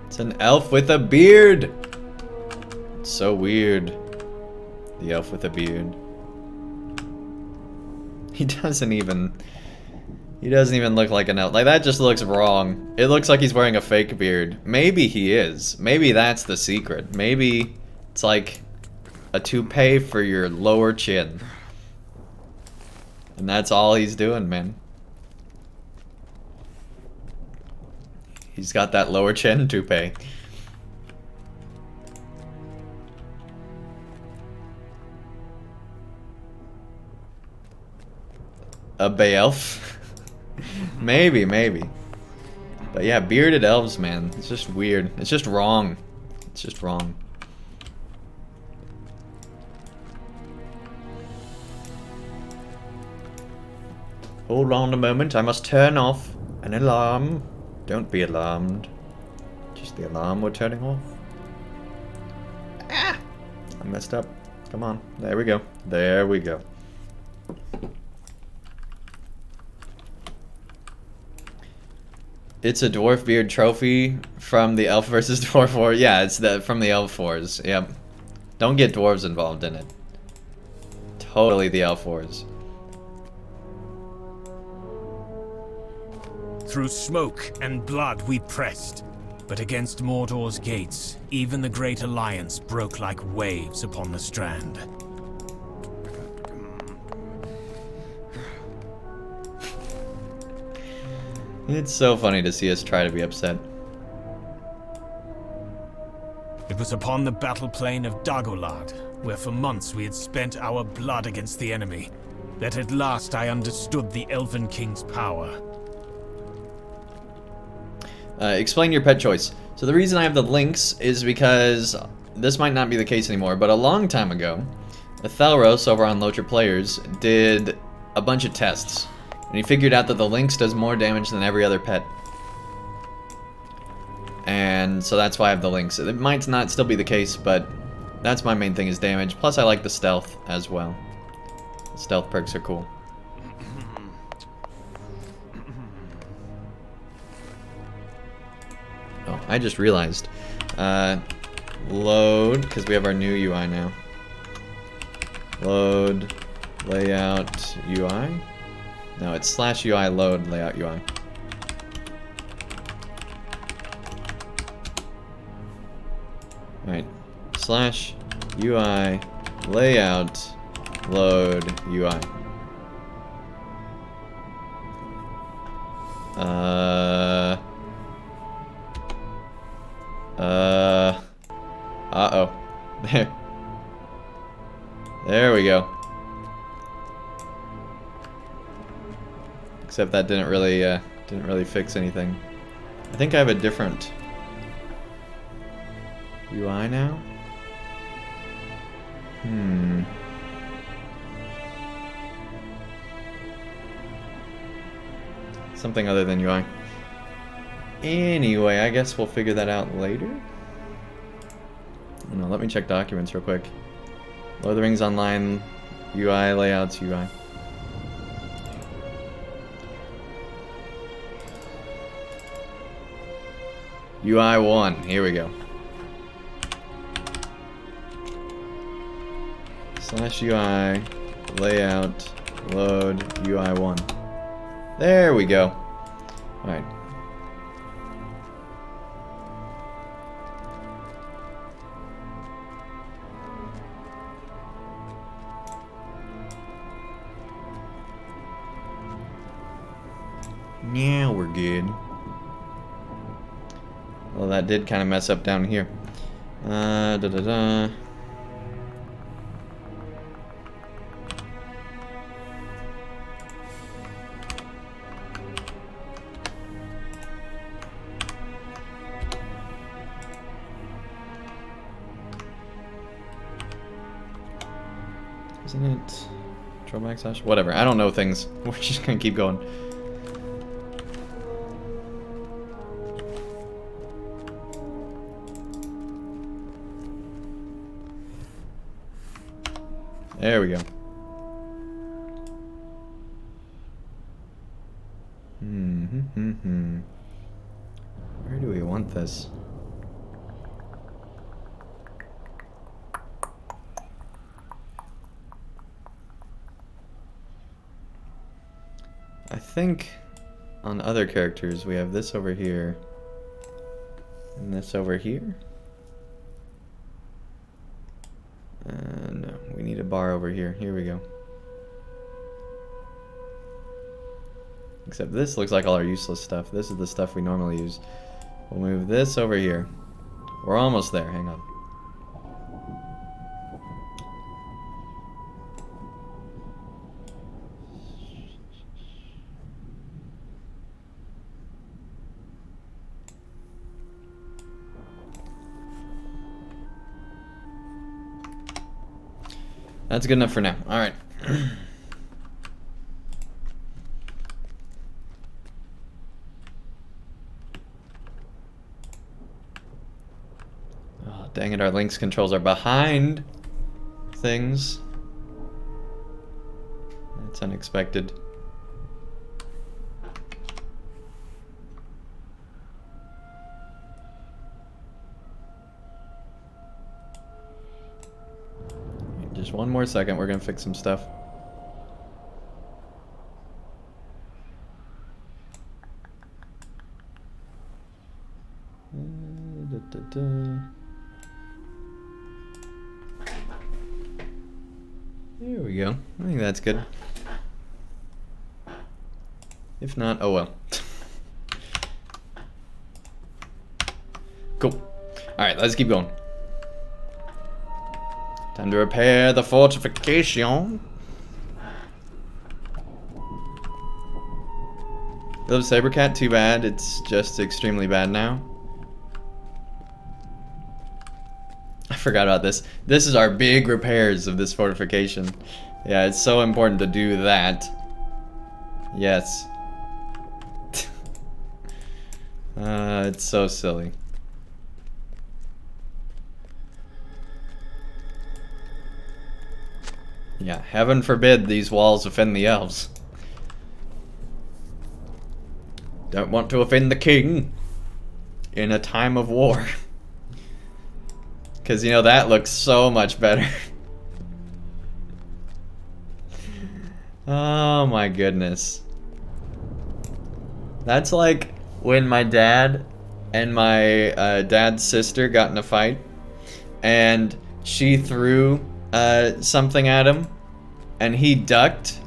It's an elf with a beard! It's so weird. The elf with a beard. He doesn't even look like an elf. Like, that just looks wrong. It looks like he's wearing a fake beard. Maybe he is. Maybe that's the secret. Maybe it's like a toupee for your lower chin. And that's all he's doing, man. He's got that lower chin toupee. A bay elf? Maybe, maybe. But yeah, bearded elves, man. It's just weird. It's just wrong. It's just wrong. Hold on a moment. I must turn off an alarm. Don't be alarmed. Just the alarm we're turning off. Ah! I messed up. Come on. There we go. There we go. It's a dwarf beard trophy from the elf versus dwarf war. Yeah, it's from the elf wars. Yep. Don't get dwarves involved in it. Totally the elf wars. Through smoke and blood we pressed, but against Mordor's gates, even the Great Alliance broke like waves upon the strand. It's so funny to see us try to be upset. It was upon the battle plain of Dagorlad, where for months we had spent our blood against the enemy, that at last I understood the Elven King's power. Explain your pet choice. So the reason I have the lynx is because this might not be the case anymore, but a long time ago, Thelros over on LOTRO Players did a bunch of tests, and he figured out that the lynx does more damage than every other pet. And so that's why I have the lynx. It might not still be the case, but that's my main thing is damage. Plus I like the stealth as well. The stealth perks are cool. Oh, I just realized. Load, because we have our new UI now. Load, layout, UI. No, it's /UI load layout UI. Alright. /UI layout load UI. Uh-oh. There we go. Except that didn't really fix anything. I think I have a different UI now. Something other than UI. Anyway, I guess we'll figure that out later. No, let me check documents real quick. Lord of the Rings Online, UI, layouts, UI. UI 1, here we go. /UI, layout, load, UI 1. There we go. Alright. Now we're good. Well, that did kind of mess up down here. Isn't it control backslash? Whatever. I don't know things. We're just gonna keep going. There we go. Where do we want this? I think on other characters we have this over here and this over here. No, we need a bar over here. Here we go. Except this looks like all our useless stuff. This is the stuff we normally use. We'll move this over here. We're almost there. Hang on. That's good enough for now. Alright. Oh, dang it, our Lynx controls are behind things. That's unexpected. Just one more second, we're gonna fix some stuff. There we go. I think that's good. If not, oh well. Cool. Alright, let's keep going. Time to repair the fortification. Little Sabercat, too bad. It's just extremely bad now. I forgot about this. This is our big repairs of this fortification. Yeah, it's so important to do that. Yes. It's so silly. Yeah, heaven forbid these walls offend the elves. Don't want to offend the king in a time of war. Because, you know, that looks so much better. Oh my goodness. That's like when my dad and my dad's sister got in a fight. And she threw something at him, and he ducked,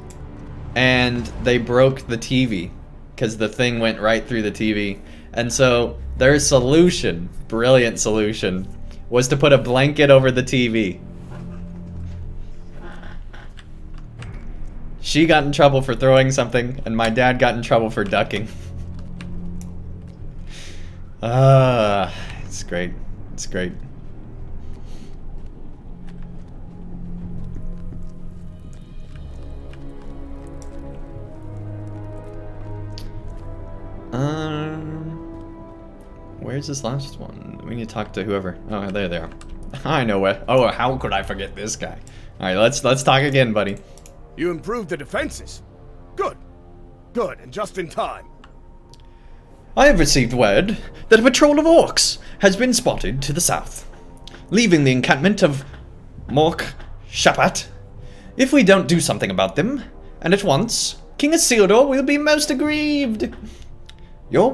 and they broke the TV because the thing went right through the TV. And so their solution, brilliant solution, was to put a blanket over the TV. She got in trouble for throwing something, and my dad got in trouble for ducking. It's great. It's great. Where's this last one? We need to talk to whoever. Oh, there they are. I know where. Oh, how could I forget this guy? All right, let's talk again, buddy. You improved the defenses. Good. Good, and just in time. I have received word that a patrol of orcs has been spotted to the south, leaving the encampment of Morgul. If we don't do something about them, and at once, King Isildur will be most aggrieved. Your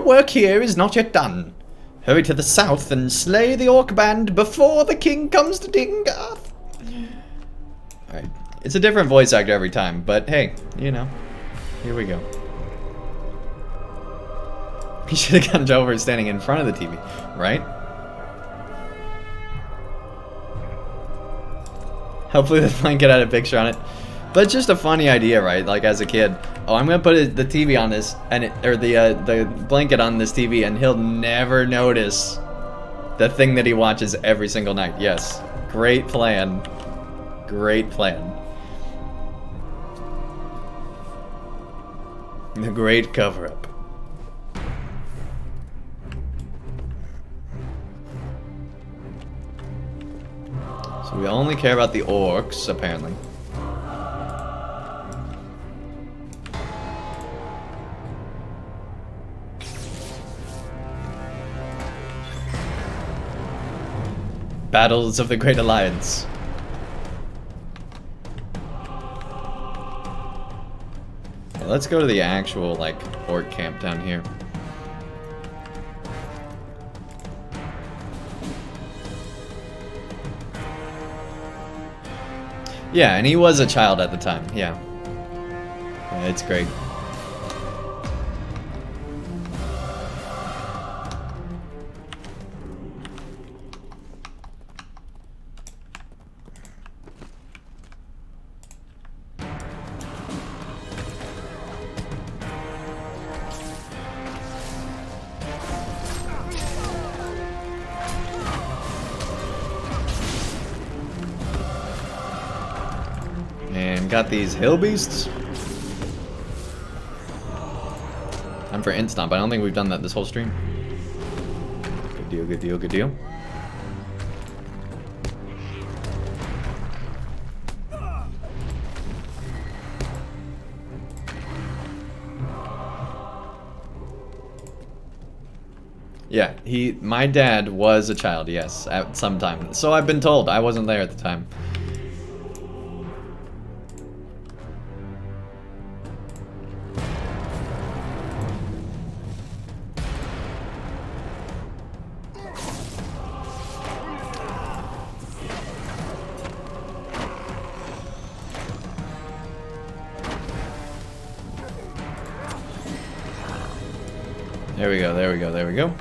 work here is not yet done. Hurry to the south and slay the orc band before the king comes to Dingarth. Alright, it's a different voice actor every time, but hey, you know, here we go. He should have gotten over standing in front of the TV, right? Hopefully the blanket had a picture on it. But it's just a funny idea, right? Like as a kid, oh, I'm gonna put the TV on this, and the blanket on this TV, and he'll never notice the thing that he watches every single night. Yes, great plan. Great plan. The great cover-up. So we only care about the orcs, apparently. Battles of the Great Alliance. Yeah, let's go to the actual, like, orc camp down here. Yeah, and he was a child at the time, yeah. Yeah, it's great. got these hill beasts. I'm for int stomp. I don't think we've done that this whole stream. Good deal, good deal, good deal. Yeah, my dad was a child, yes, at some time. So I've been told. I wasn't there at the time. There we go, there we go, there we go.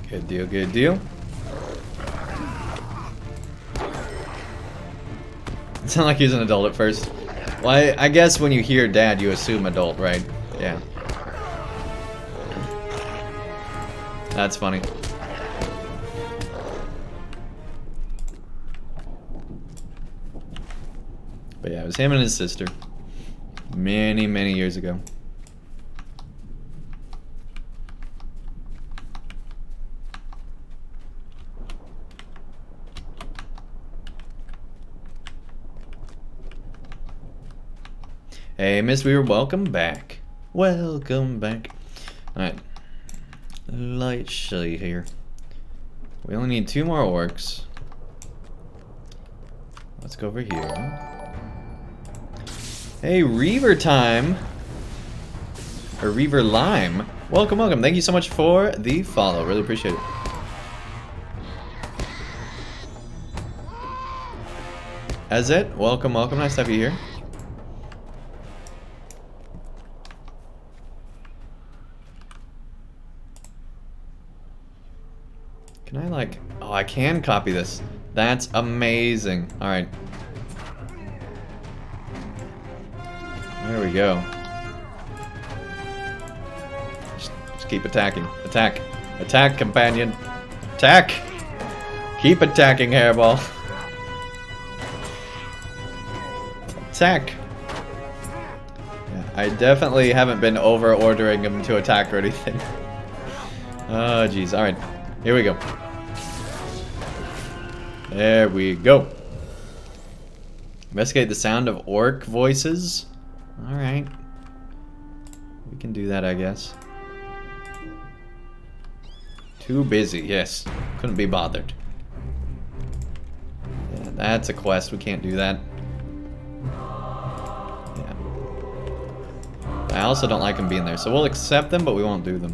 Good deal, good deal. It sounded like he was an adult at first. Well, I guess when you hear dad, you assume adult, right? Yeah. That's funny. But yeah, it was him and his sister. Many, many years ago. Hey, Miss Weaver, welcome back. Welcome back. Alright. Let's see here. We only need 2 more orcs. Let's go over here. Hey, Reaver time! Or Reaver Lime. Welcome, welcome. Thank you so much for the follow. Really appreciate it. Azet, welcome, welcome. Nice to have you here. Can I like... Oh, I can copy this. That's amazing. Alright. There we go. Just keep attacking. Attack. Attack, companion. Attack! Keep attacking, Hairball. Attack! Yeah, I definitely haven't been over-ordering him to attack or anything. Oh, jeez. Alright. Here we go. There we go. Investigate the sound of orc voices. Alright. We can do that, I guess. Too busy, yes. Couldn't be bothered. Yeah, that's a quest. We can't do that. Yeah. I also don't like them being there, so we'll accept them, but we won't do them.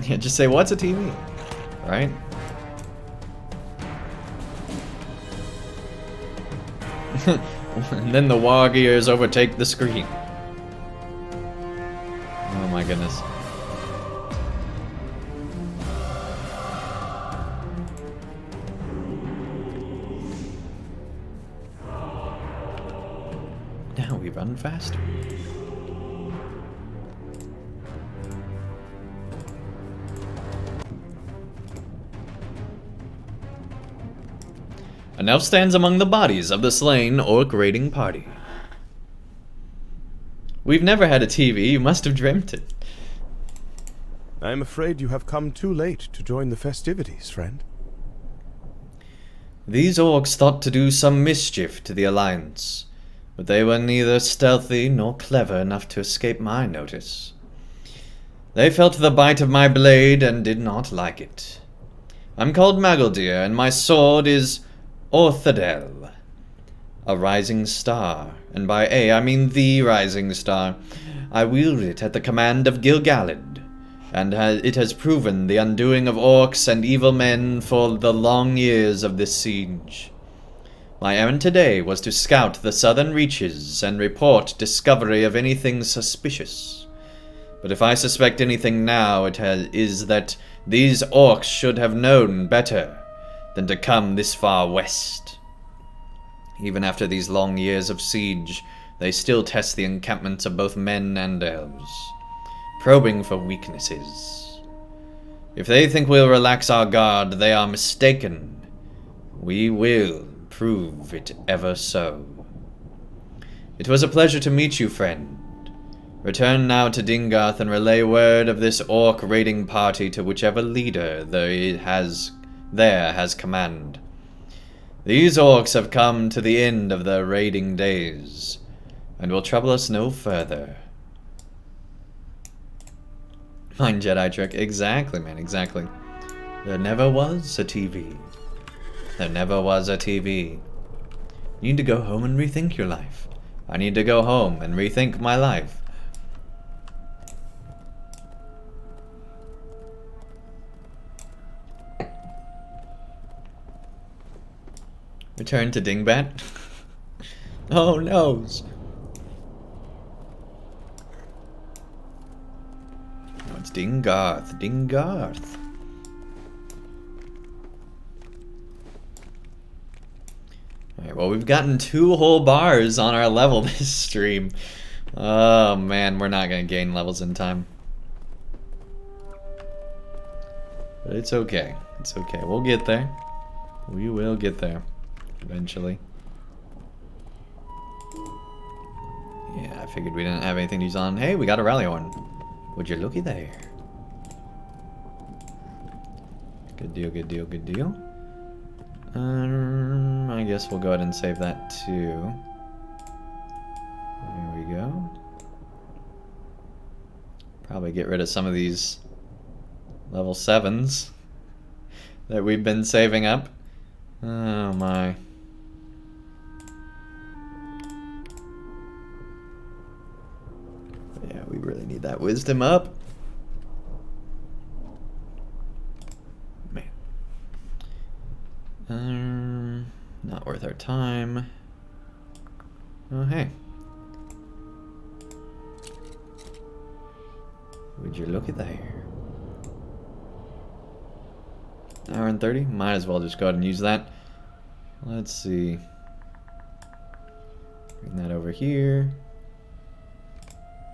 Yeah, just say, what's a TV? Right? And then the wargears overtake the screen. Oh my goodness. Now we run faster. An elf stands among the bodies of the slain orc raiding party. We've never had a TV. You must have dreamt it. I am afraid you have come too late to join the festivities, friend. These orcs thought to do some mischief to the Alliance, but they were neither stealthy nor clever enough to escape my notice. They felt the bite of my blade and did not like it. I'm called Magaldir, and my sword is Orthadel, a rising star, and by A I mean the rising star. I wield it at the command of Gil-galad, and it has proven the undoing of orcs and evil men for the long years of this siege. My errand today was to scout the southern reaches and report discovery of anything suspicious. But if I suspect anything now, is that these orcs should have known better than to come this far west. Even after these long years of siege, they still test the encampments of both men and elves, probing for weaknesses. If they think we'll relax our guard, they are mistaken. We will prove it ever so. It was a pleasure to meet you, friend. Return now to Dingarth and relay word of this orc raiding party to whichever leader there has command. These orcs have come to the end of their raiding days, and will trouble us no further. Mind Jedi trick. Exactly, man, exactly. There never was a TV. There never was a TV. You need to go home and rethink your life. I need to go home and rethink my life. Return to Dingbat? Oh no! No, it's Dingarth. Dingarth. Alright, well, we've gotten 2 whole bars on our level this stream. Oh man, we're not gonna gain levels in time. But it's okay. It's okay. We'll get there. We will get there. Eventually. Yeah, I figured we didn't have anything to use on. Hey, we got a rally horn. Would you looky there? Good deal, good deal, good deal. I guess we'll go ahead and save that too. There we go. Probably get rid of some of these level 7s that we've been saving up. Oh my. Yeah, we really need that wisdom up. Man. Not worth our time. Oh, hey. Would you look at that here? Hour and 30? Might as well just go ahead and use that. Let's see. Bring that over here.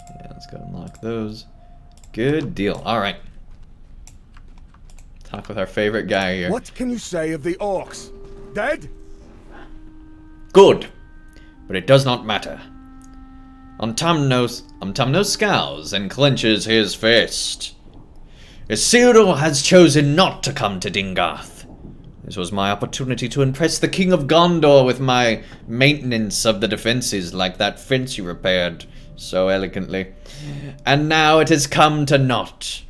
Yeah, let's go unlock those. Good deal. Alright. Talk with our favorite guy here. What can you say of the orcs? Dead? Good. But it does not matter. Untamno scowls and clenches his fist. Isildur has chosen not to come to Dingarth. This was my opportunity to impress the King of Gondor with my maintenance of the defenses, like that fence you repaired so elegantly. And now it has come to naught.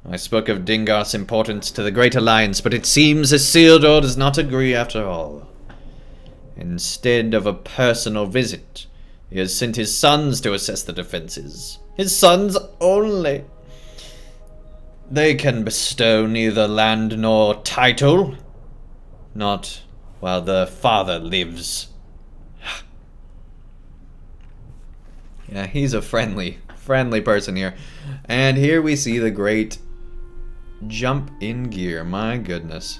I spoke of Dingarth's importance to the Great Alliance, but it seems Isildur does not agree after all. Instead of a personal visit, he has sent his sons to assess the defenses. His sons only. They can bestow neither land nor title. Not while the father lives. Yeah, he's a friendly person here. And here we see the great jump in gear. My goodness.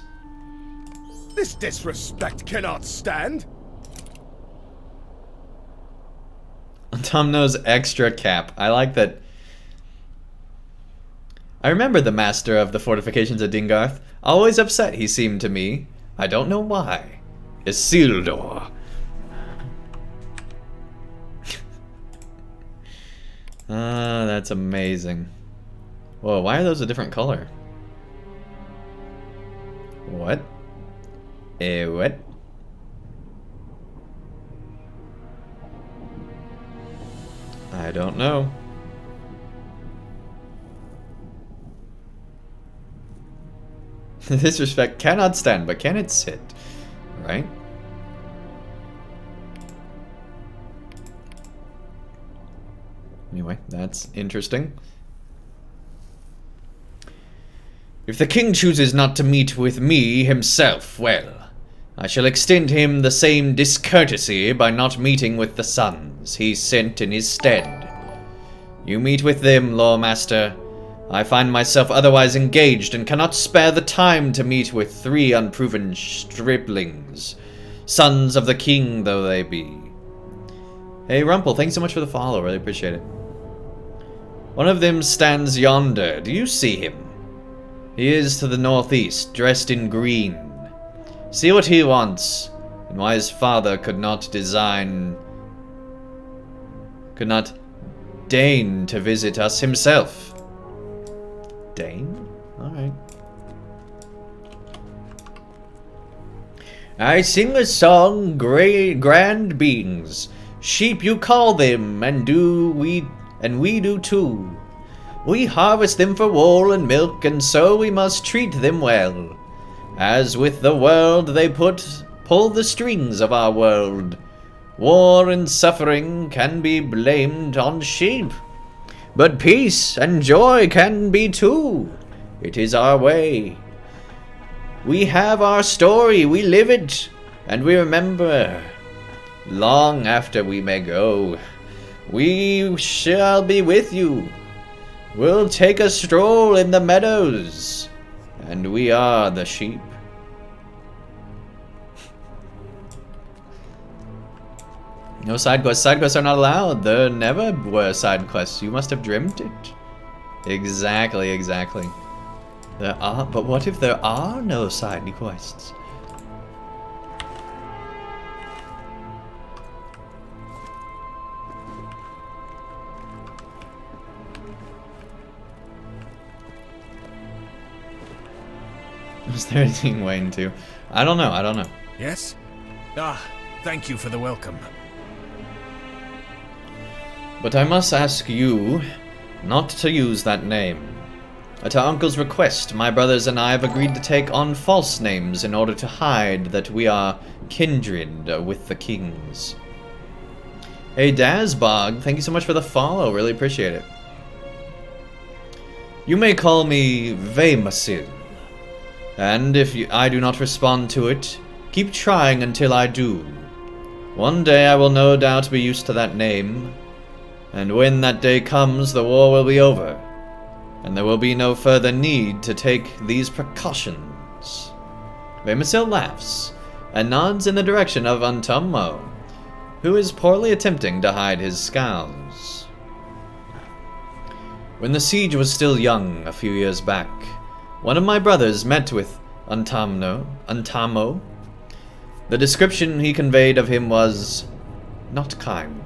This disrespect cannot stand. Autumno's extra cap. I like that. I remember the master of the fortifications of Dingarth. Always upset he seemed to me. I don't know why. Isildur. Ah, that's amazing. Whoa, why are those a different color? What? What? I don't know. This respect cannot stand, but can it sit? Right? Anyway, that's interesting. If the king chooses not to meet with me himself, well, I shall extend him the same discourtesy by not meeting with the sons he sent in his stead. You meet with them, Loremaster. I find myself otherwise engaged and cannot spare the time to meet with 3 unproven striplings, sons of the king though they be. Hey Rumple, thanks so much for the follow, really appreciate it. One of them stands yonder, do you see him? He is to the northeast, dressed in green. See what he wants, and why his father could not deign to visit us himself. Deign? Alright. I sing a song, grand beings. Sheep you call them, and we do too. We harvest them for wool and milk, and so we must treat them well. As with the world they pull the strings of our world. War and suffering can be blamed on sheep, but peace and joy can be too. It is our way. We have our story, we live it, and we remember. Long after we may go, we shall be with you. We'll take a stroll in the meadows, and we are the sheep. No side quests. Side quests are not allowed. There never were side quests. You must have dreamt it. Exactly, exactly. There are, but what if there are no side quests? Is there anything Wayne to? I don't know, I don't know. Yes? Ah, thank you for the welcome. But I must ask you not to use that name. At our uncle's request, my brothers and I have agreed to take on false names in order to hide that we are kindred with the kings. Hey Dazbog, thank you so much for the follow, really appreciate it. You may call me Vemasil, and if I do not respond to it, keep trying until I do. One day I will no doubt be used to that name, and when that day comes, the war will be over, and there will be no further need to take these precautions. Vemasil laughs, and nods in the direction of Untummo, who is poorly attempting to hide his scowls. When the siege was still young a few years back, one of my brothers met with Untamo. The description he conveyed of him was not kind.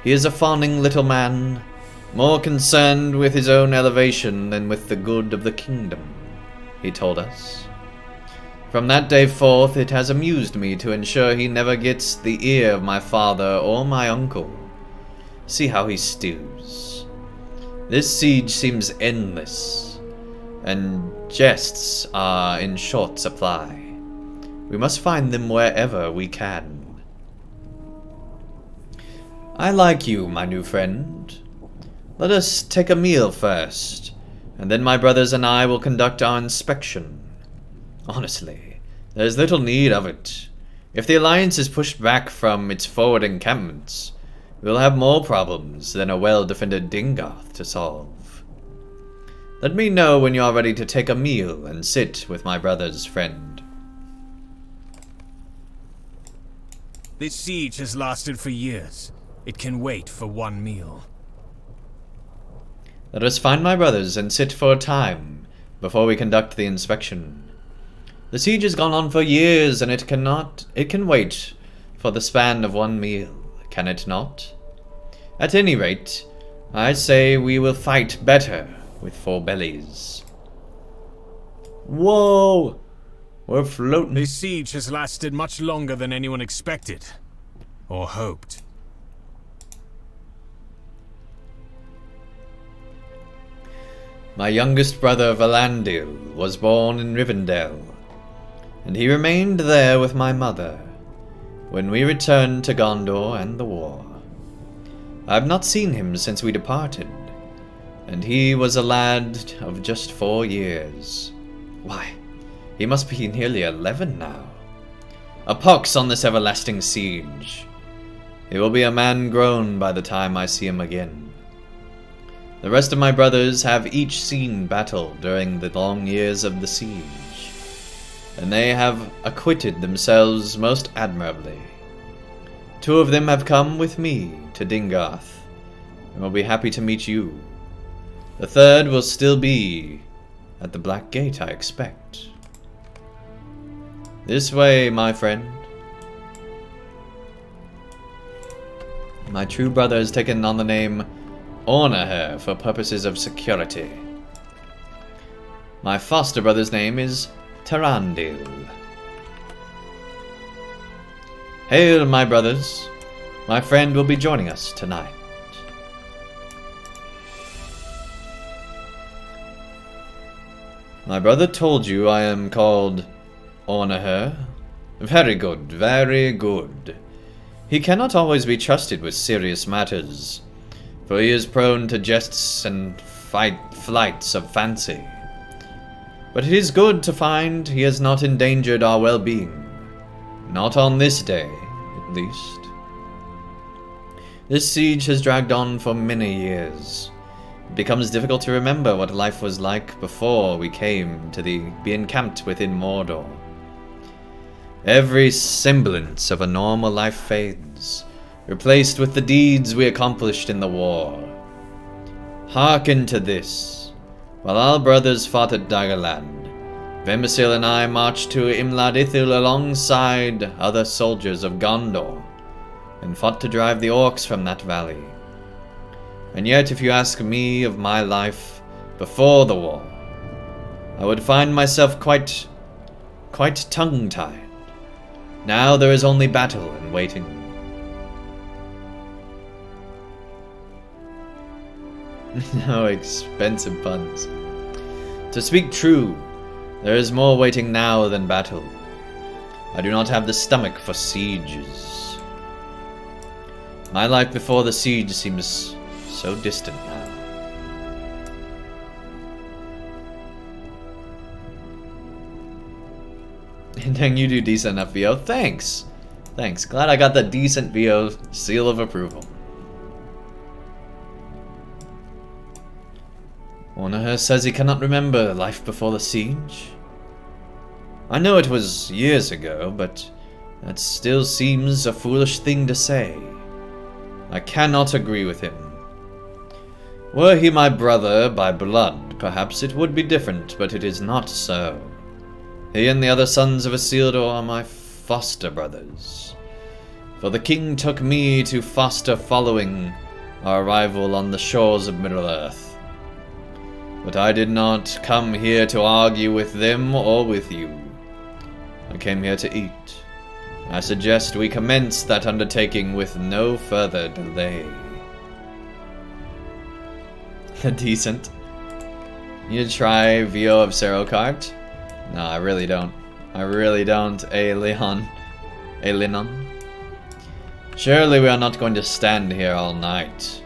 He is a fawning little man, more concerned with his own elevation than with the good of the kingdom, he told us. From that day forth, it has amused me to ensure he never gets the ear of my father or my uncle. See how he stews. This siege seems endless, and jests are in short supply. We must find them wherever we can. I like you, my new friend. Let us take a meal first, and then my brothers and I will conduct our inspection. Honestly, there is little need of it. If the Alliance is pushed back from its forward encampments, we will have more problems than a well-defended Dingarth to solve. Let me know when you are ready to take a meal and sit with my brother's friend. This siege has lasted for years. It can wait for one meal. Let us find my brothers and sit for a time before we conduct the inspection. The siege has gone on for years, and it can wait for the span of one meal, can it not? At any rate, I say we will fight better with 4 bellies. Whoa! We're floating. This siege has lasted much longer than anyone expected. Or hoped. My youngest brother Valandil was born in Rivendell, and he remained there with my mother when we returned to Gondor and the war. I have not seen him since we departed, and he was a lad of just 4 years. Why, he must be nearly 11 now. A pox on this everlasting siege. He will be a man grown by the time I see him again. The rest of my brothers have each seen battle during the long years of the siege, and they have acquitted themselves most admirably. 2 of them have come with me to Dingarth, and will be happy to meet you. The 3rd will still be at the Black Gate, I expect. This way, my friend. My true brother has taken on the name Ornaher for purposes of security. My foster brother's name is Tarandil. Hail, my brothers. My friend will be joining us tonight. My brother told you I am called Ornaher. Very good, very good. He cannot always be trusted with serious matters, for he is prone to jests and flights of fancy. But it is good to find he has not endangered our well-being. Not on this day, at least. This siege has dragged on for many years. It becomes difficult to remember what life was like before we came to be encamped within Mordor. Every semblance of a normal life fades, replaced with the deeds we accomplished in the war. Hearken to this. While our brothers fought at Dagorland, Vemisil and I marched to Imlad Ithil alongside other soldiers of Gondor, and fought to drive the Orcs from that valley. And yet, if you ask me of my life before the war, I would find myself quite tongue-tied. Now there is only battle and waiting. No expensive puns. To speak true, there is more waiting now than battle. I do not have the stomach for sieges. My life before the siege seems so distant now. Andang, you do decent enough VO. Thanks. Thanks. Glad I got the decent VO seal of approval. Ornaher says he cannot remember life before the siege. I know it was years ago, but that still seems a foolish thing to say. I cannot agree with him. Were he my brother by blood, perhaps it would be different, but it is not so. He and the other sons of Isildur are my foster brothers. For the king took me to foster following our arrival on the shores of Middle-earth. But I did not come here to argue with them or with you. I came here to eat. I suggest we commence that undertaking with no further delay. Decent. You try VO of Serokart? No, I really don't. I really don't, Leon. Linon. Surely we are not going to stand here all night.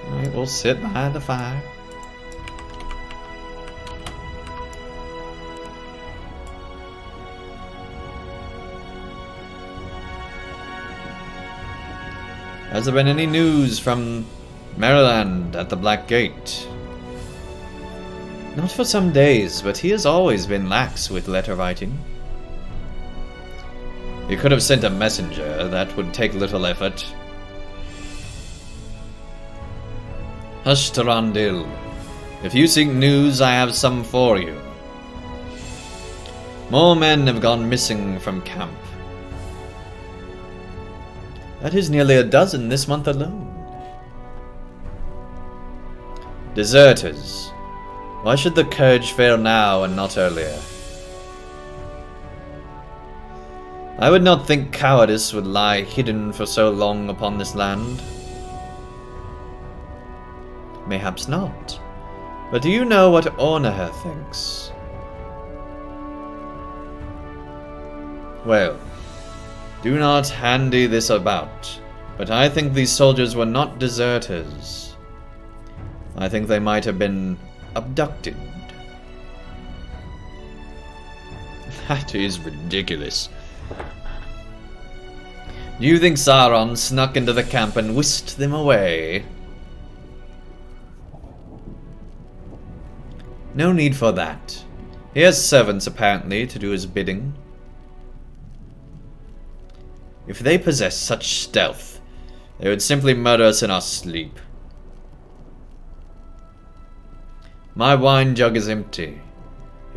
Alright, we'll sit by the fire. Has there been any news from Maryland at the Black Gate? Not for some days, but he has always been lax with letter writing. He could have sent a messenger, that would take little effort. Hush, Tarandil. If you seek news, I have some for you. More men have gone missing from camp. That is nearly a dozen this month alone. Deserters. Why should the courage fail now and not earlier? I would not think cowardice would lie hidden for so long upon this land. Mayhaps not. But do you know what Ornaher thinks? Well, do not handy this about, but I think these soldiers were not deserters. I think they might have been abducted. That is ridiculous. Do you think Sauron snuck into the camp and whisked them away? No need for that. He has servants, apparently, to do his bidding. If they possess such stealth, they would simply murder us in our sleep. My wine jug is empty.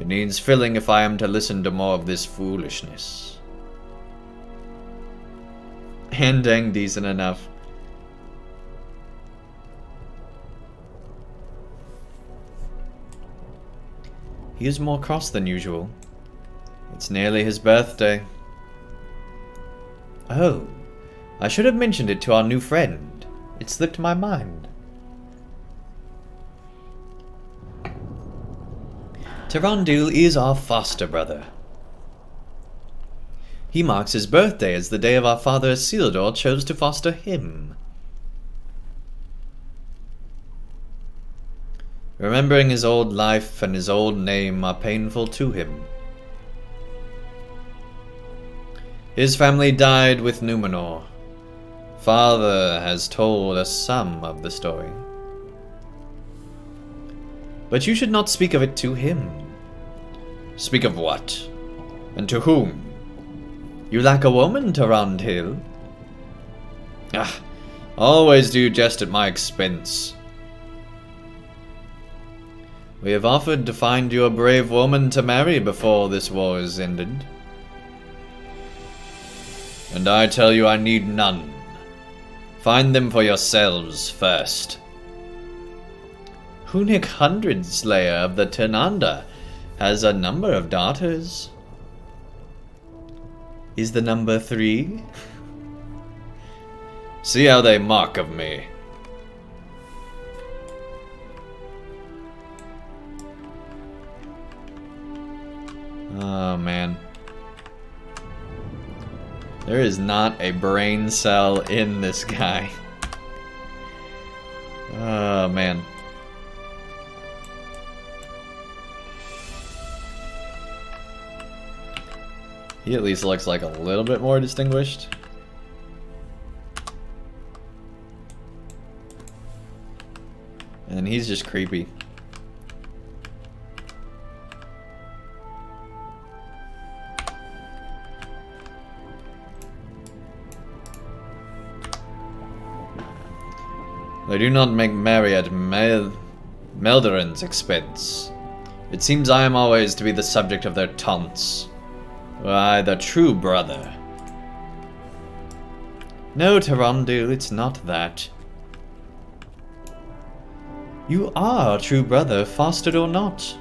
It needs filling if I am to listen to more of this foolishness. Andang decent enough. He is more cross than usual. It's nearly his birthday. Oh, I should have mentioned it to our new friend. It slipped my mind. Tarandil is our foster brother. He marks his birthday as the day of our father Isildur chose to foster him. Remembering his old life and his old name are painful to him. His family died with Númenor. Father has told us some of the story. But you should not speak of it to him. Speak of what? And to whom? You lack a woman, Tarandil. Ah, always do jest at my expense. We have offered to find you a brave woman to marry before this war is ended. And I tell you I need none. Find them for yourselves first. Hunik Hundredslayer of the Tenanda has a number of daughters. Is the number 3? See how they mock of me. Oh man. There is not a brain cell in this guy. Oh man. He at least looks like a little bit more distinguished. And he's just creepy. They do not make merry at Meldoran's expense. It seems I am always to be the subject of their taunts. Were I the true brother? No, Tarandil, it's not that. You are a true brother, fostered or not.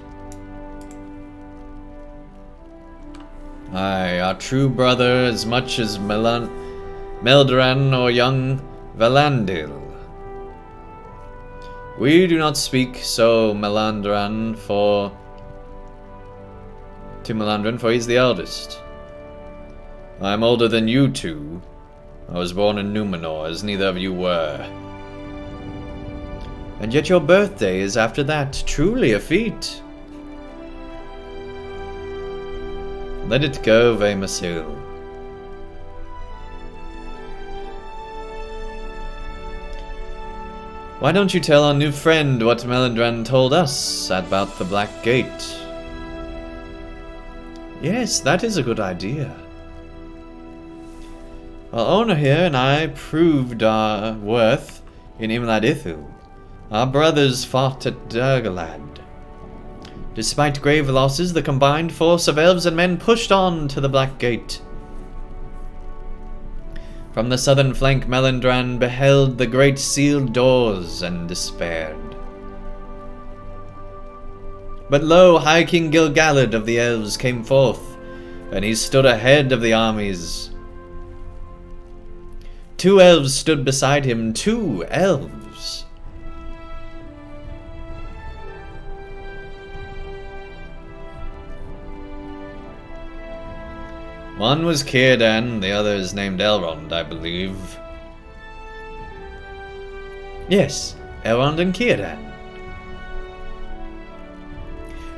Aye, our true brother as much as Meldoran or young Valandil. We do not speak so Melandran for he's the eldest. I am older than you two. I was born in Númenor, as neither of you were. And yet your birthday is after that. Truly a feat. Let it go, Vaymasil. Why don't you tell our new friend what Melandran told us about the Black Gate? Yes, that is a good idea. While Ona here and I proved our worth in Imlad Ithil, our brothers fought at Dagorlad. Despite grave losses, the combined force of elves and men pushed on to the Black Gate. From the southern flank, Melandran beheld the great sealed doors and despaired. But lo, High King Gil-galad of the elves came forth, and he stood ahead of the armies. 2 elves stood beside him, 2 elves. One was Círdan, the other is named Elrond, I believe. Yes, Elrond and Círdan.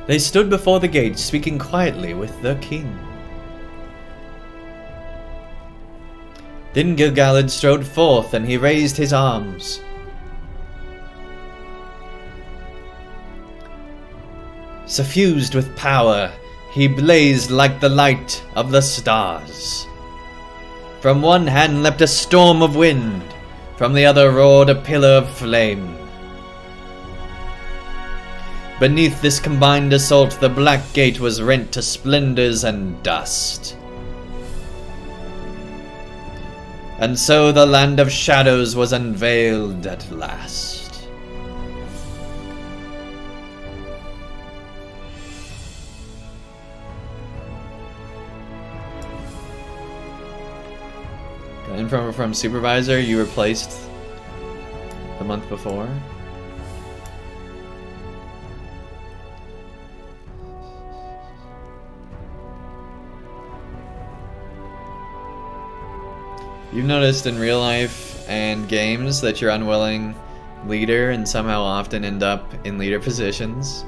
They stood before the gate, speaking quietly with the king. Then Gil-galad strode forth, and he raised his arms. Suffused with power, he blazed like the light of the stars. From one hand leapt a storm of wind, from the other roared a pillar of flame. Beneath this combined assault, the black gate was rent to splendors and dust. And so the land of shadows was unveiled at last. And from supervisor, you replaced the month before. You've noticed in real life and games that you're unwilling leader and somehow often end up in leader positions.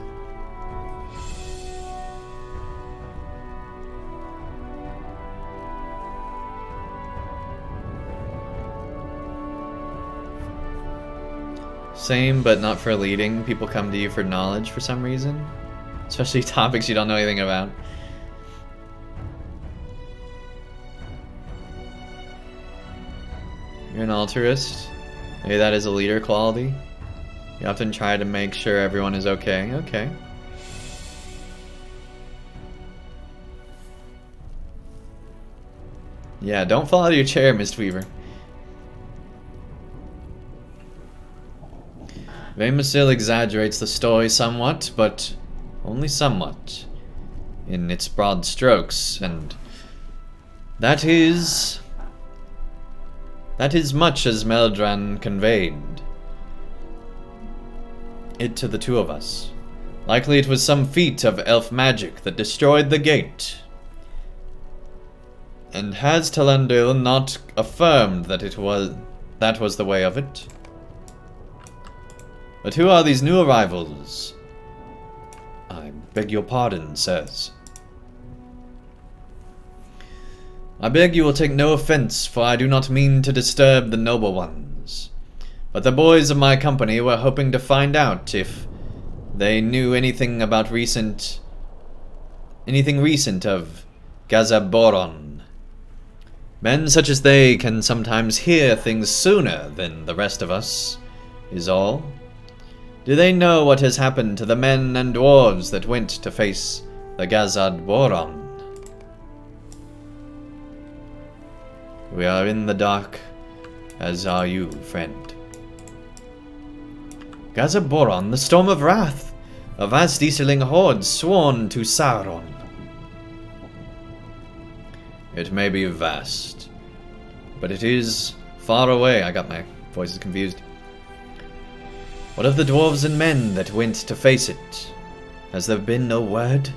Same, but not for leading. People come to you for knowledge for some reason. Especially topics you don't know anything about. You're an altruist. Maybe that is a leader quality. You often try to make sure everyone is okay. Okay. Yeah, don't fall out of your chair, Mistweaver. Vamasil exaggerates the story somewhat, but only somewhat, in its broad strokes, and that is much as Meldran conveyed it to the two of us. Likely it was some feat of elf magic that destroyed the gate. And has Talandil not affirmed that that was the way of it? But who are these new arrivals? I beg your pardon, sirs. I beg you will take no offense, for I do not mean to disturb the noble ones. But the boys of my company were hoping to find out if they knew anything about anything recent of Gazaboron. Men such as they can sometimes hear things sooner than the rest of us, is all. Do they know what has happened to the men and dwarves that went to face the Gazaboron? We are in the dark, as are you, friend. Gazaboron, the storm of wrath, a vast easterling horde sworn to Sauron. It may be vast, but it is far away. I got my voices confused. What of the dwarves and men that went to face it? Has there been no word?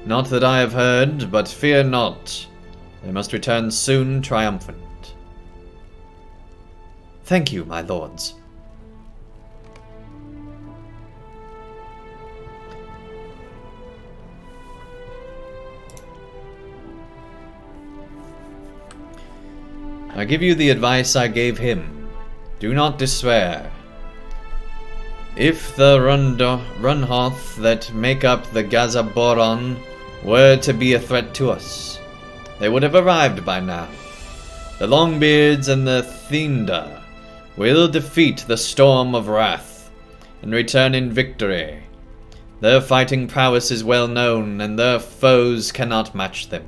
Not that I have heard, but fear not. They must return soon, triumphant. Thank you, my lords. I give you the advice I gave him. Do not despair. If the Runhoth that make up the Gazaboron were to be a threat to us, they would have arrived by now. The Longbeards and the Thenda will defeat the Storm of Wrath and return in victory. Their fighting prowess is well known, and their foes cannot match them.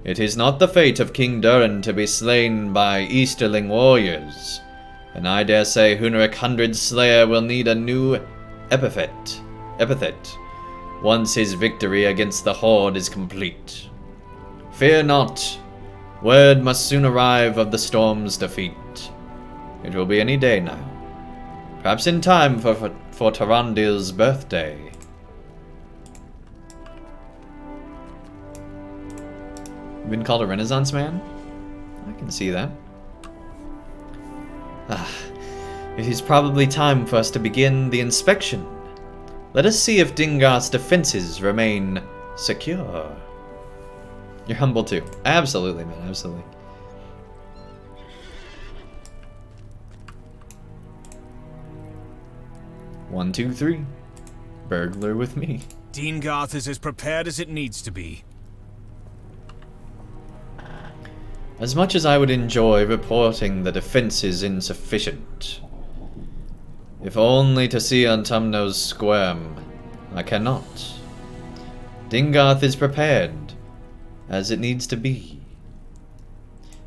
It is not the fate of King Durin to be slain by Easterling warriors, and I dare say Huneric Hundred Slayer will need a new epithet once his victory against the Horde is complete. Fear not. Word must soon arrive of the storm's defeat. It will be any day now. Perhaps in time for Tarandil's birthday. You've been called a Renaissance man? I can see that. It is probably time for us to begin the inspection. Let us see if Dingarth's defenses remain secure. You're humble too. Absolutely, man. Absolutely. One, two, three. Burglar with me. Dingarth is as prepared as it needs to be. As much as I would enjoy reporting the defense is insufficient, if only to see Autumno's squirm, I cannot. Dingarth is prepared, as it needs to be.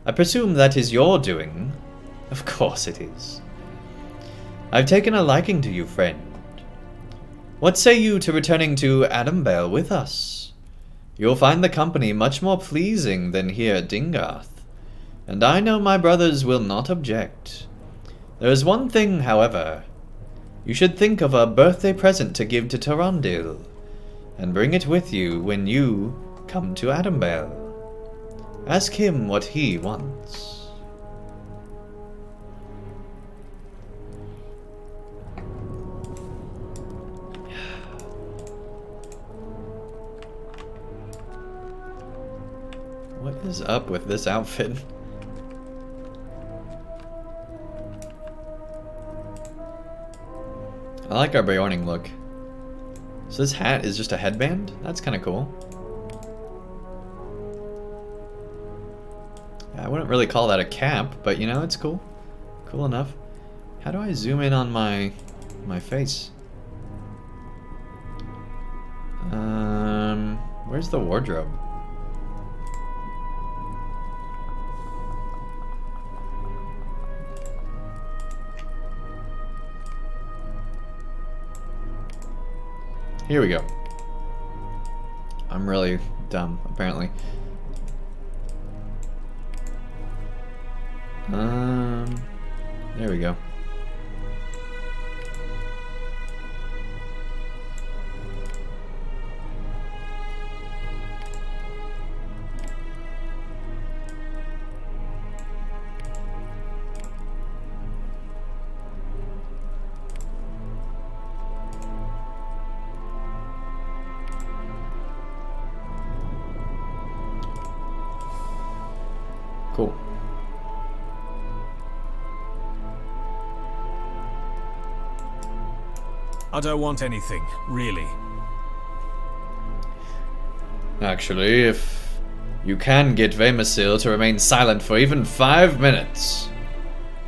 I presume that is your doing. Of course it is. I've taken a liking to you, friend. What say you to returning to Adambale with us? You'll find the company much more pleasing than here at Dingarth, and I know my brothers will not object. There is one thing, however. You should think of a birthday present to give to Tarandil, and bring it with you when you come to Adambale. Ask him what he wants. What is up with this outfit? I like our Bjorning look. So this hat is just a headband? That's kind of cool. Yeah, I wouldn't really call that a cap, but you know, it's cool. Cool enough. How do I zoom in on my face? Where's the wardrobe? Here we go. I'm really dumb, apparently. There we go. Cool. I don't want anything, really. Actually, if you can get Vemasil to remain silent for even 5 minutes,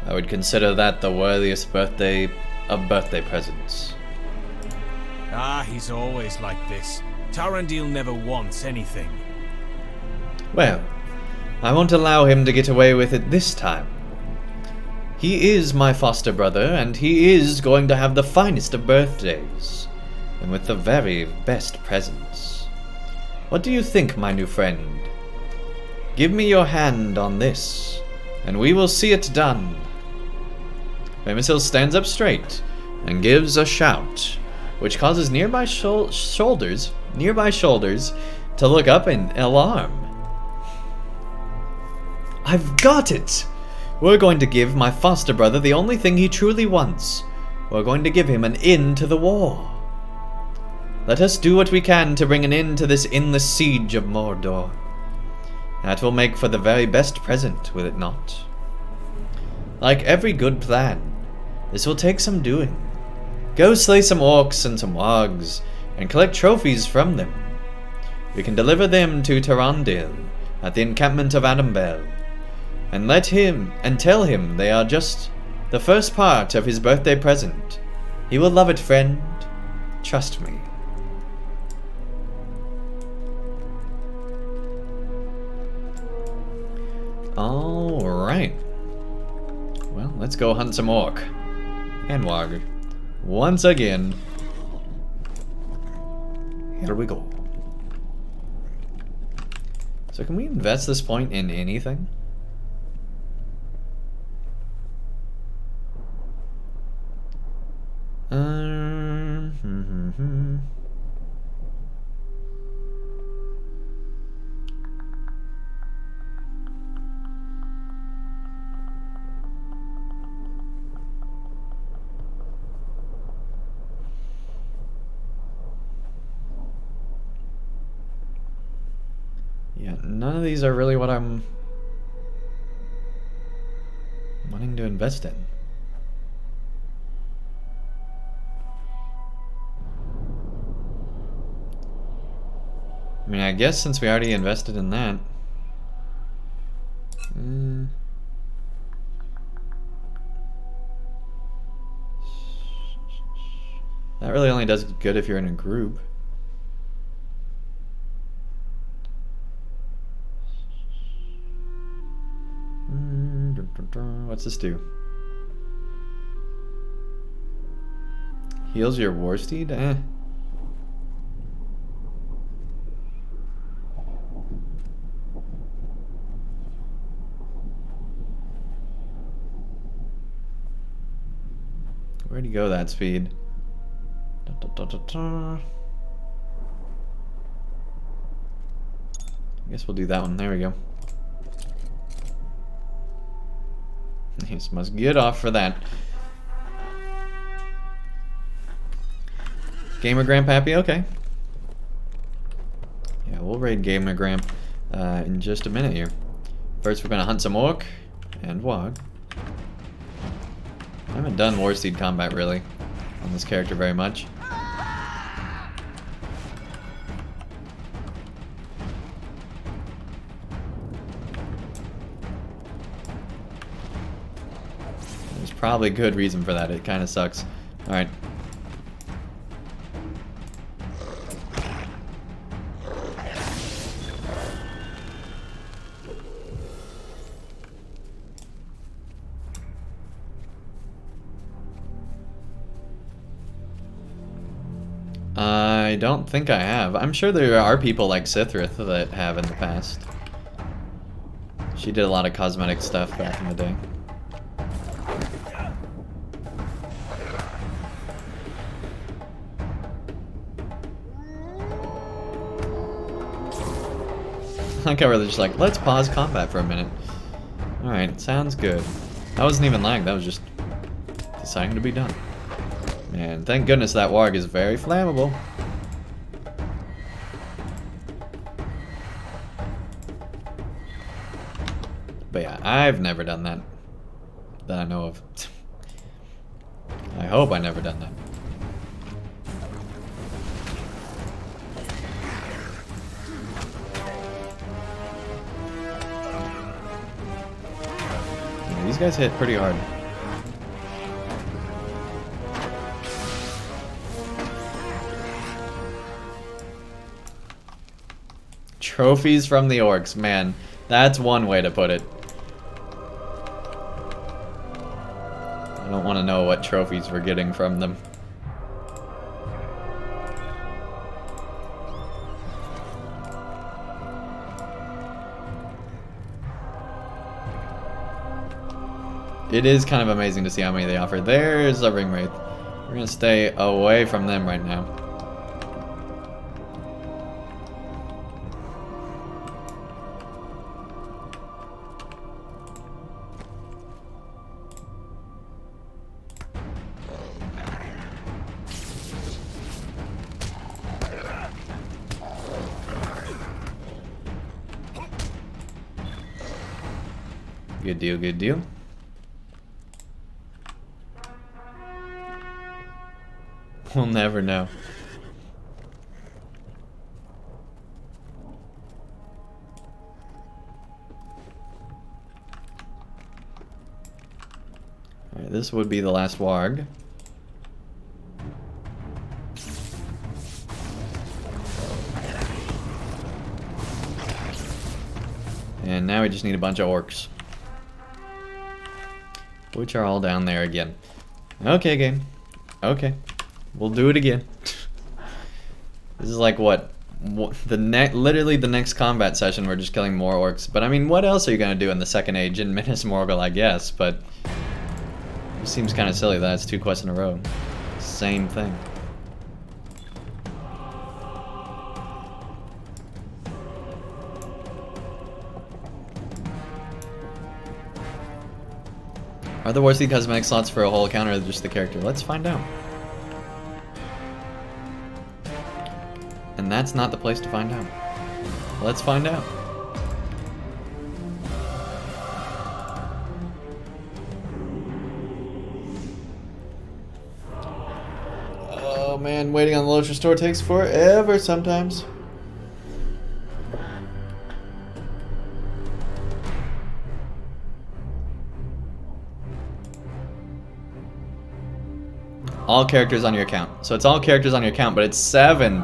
I would consider that the worthiest birthday of birthday presents. Ah, he's always like this. Tarandil never wants anything. Well, I won't allow him to get away with it this time. He is my foster brother, and he is going to have the finest of birthdays, and with the very best presents. What do you think, my new friend? Give me your hand on this, and we will see it done. Vemasil stands up straight and gives a shout, which causes nearby shoulders to look up in alarm. I've got it! We're going to give my foster brother the only thing he truly wants. We're going to give him an end to the war. Let us do what we can to bring an end to this endless siege of Mordor. That will make for the very best present, will it not? Like every good plan, this will take some doing. Go slay some orcs and some wargs, and collect trophies from them. We can deliver them to Tarandil at the encampment of Adambale, and tell him they are just the first part of his birthday present. He will love it, friend. Trust me. Alright. Well, let's go hunt some orc. And warg. Once again. Here we go. So can we invest this point in anything? none of these are really what I'm wanting to invest in. I mean, I guess since we already invested in that. That really only does good if you're in a group. What's this do? Heals your war steed? Eh. Where'd he go that speed? I guess we'll do that one. There we go. He must get off for that. Gamer Gramp happy? Okay. Yeah, we'll raid Gamer Gramp in just a minute here. First, we're gonna hunt some orc and warg. I haven't done Warsteed combat really on this character very much. There's probably good reason for that. It kind of sucks. All right. I don't think I have. I'm sure there are people like Sithrith that have in the past. She did a lot of cosmetic stuff back in the day. I like how we're just like, let's pause combat for a minute. Alright, sounds good. That wasn't even lag, that was just deciding to be done. And thank goodness that warg is very flammable. But yeah, I've never done that. That I know of. I hope I never done that. Yeah, these guys hit pretty hard. Trophies from the orcs, man. That's one way to put it. I don't want to know what trophies we're getting from them. It is kind of amazing to see how many they offer. There's a ring wraith. We're gonna stay away from them right now. Good deal, good deal. We'll never know. Alright, this would be the last warg. And now we just need a bunch of orcs. Which are all down there again. Okay, game. Okay. We'll do it again. This is like what? Literally the next combat session we're just killing more orcs. But I mean, what else are you gonna do in the second age in Minas Morgul, I guess, but it seems kind of silly that it's 2 quests in a row. Same thing. Are the Warsteed cosmetic slots for a whole account or just the character? Let's find out. And that's not the place to find out. Let's find out. Oh man, waiting on the LOTRO store takes forever sometimes. All characters on your account. So it's all characters on your account, but it's $7.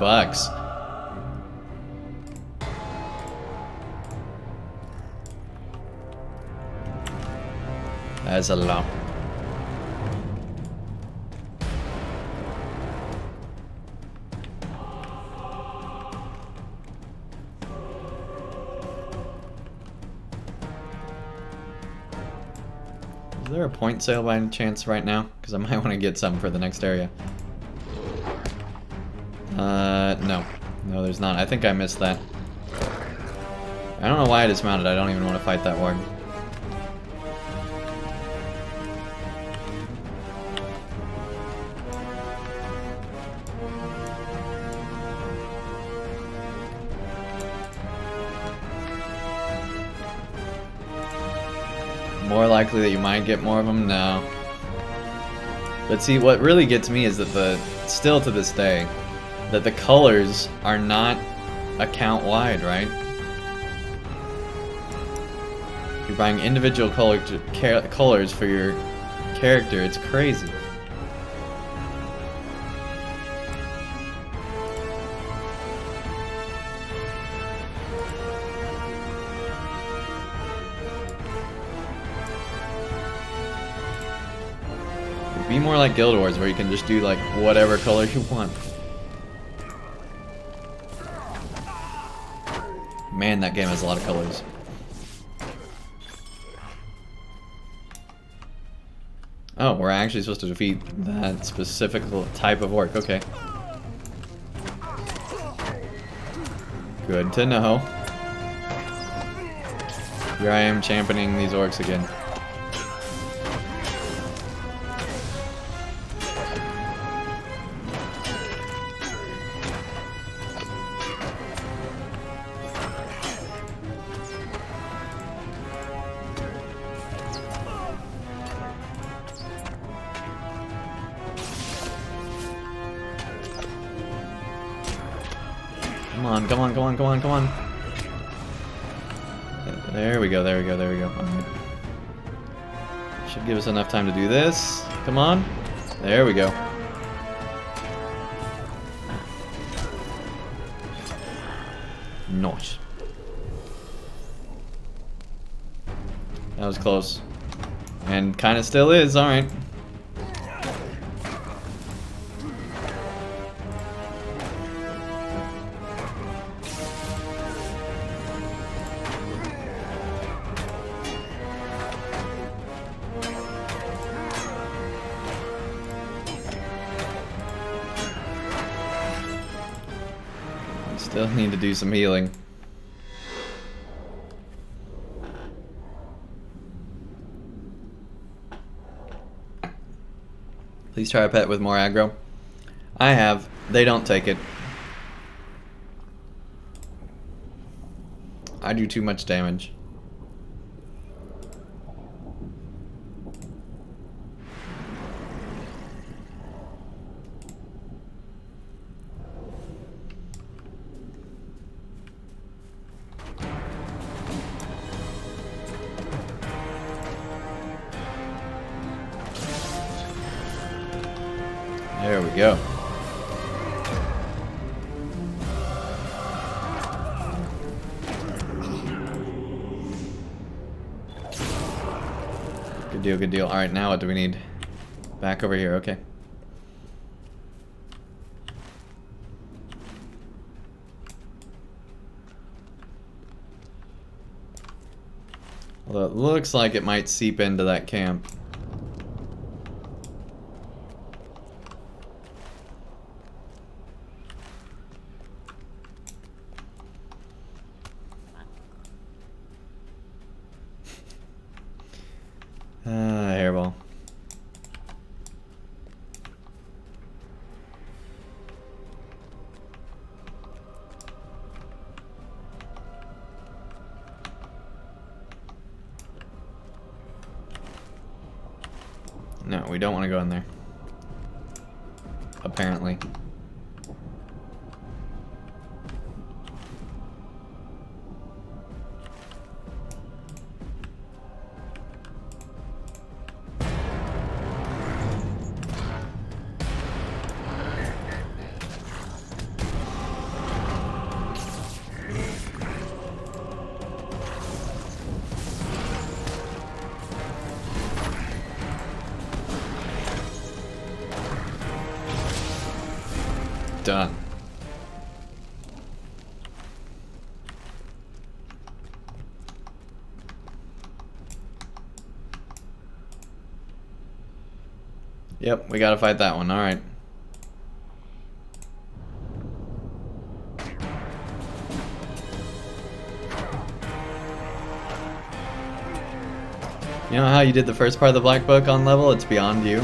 That's a lot. Is there a point sale by any chance right now? Because I might want to get some for the next area. No. No, there's not. I think I missed that. I don't know why I dismounted. I don't even want to fight that ward. More likely that you might get more of them? No. But see, what really gets me is that still to this day, that the colors are not account-wide, right? You're buying individual colors for your character. It's crazy. Be more like Guild Wars, where you can just do like whatever color you want. Man, that game has a lot of colors. Oh, we're actually supposed to defeat that specific type of orc. Okay. Good to know. Here I am championing these orcs again. Come on, come on, come on, come on, come on. There we go, there we go, there we go. Alright. Should give us enough time to do this. Come on. There we go. Nice. That was close. And kind of still is, alright. Still need to do some healing. Please try a pet with more aggro. I have. They don't take it. I do too much damage. There we go. Good deal, good deal. Alright, now what do we need? Back over here, okay. Although it looks like it might seep into that camp. Hairball. No, we don't want to go in there. apparently. Done. Yep, we gotta fight that one. Alright. You know how you did the first part of the Black Book on level? It's beyond you.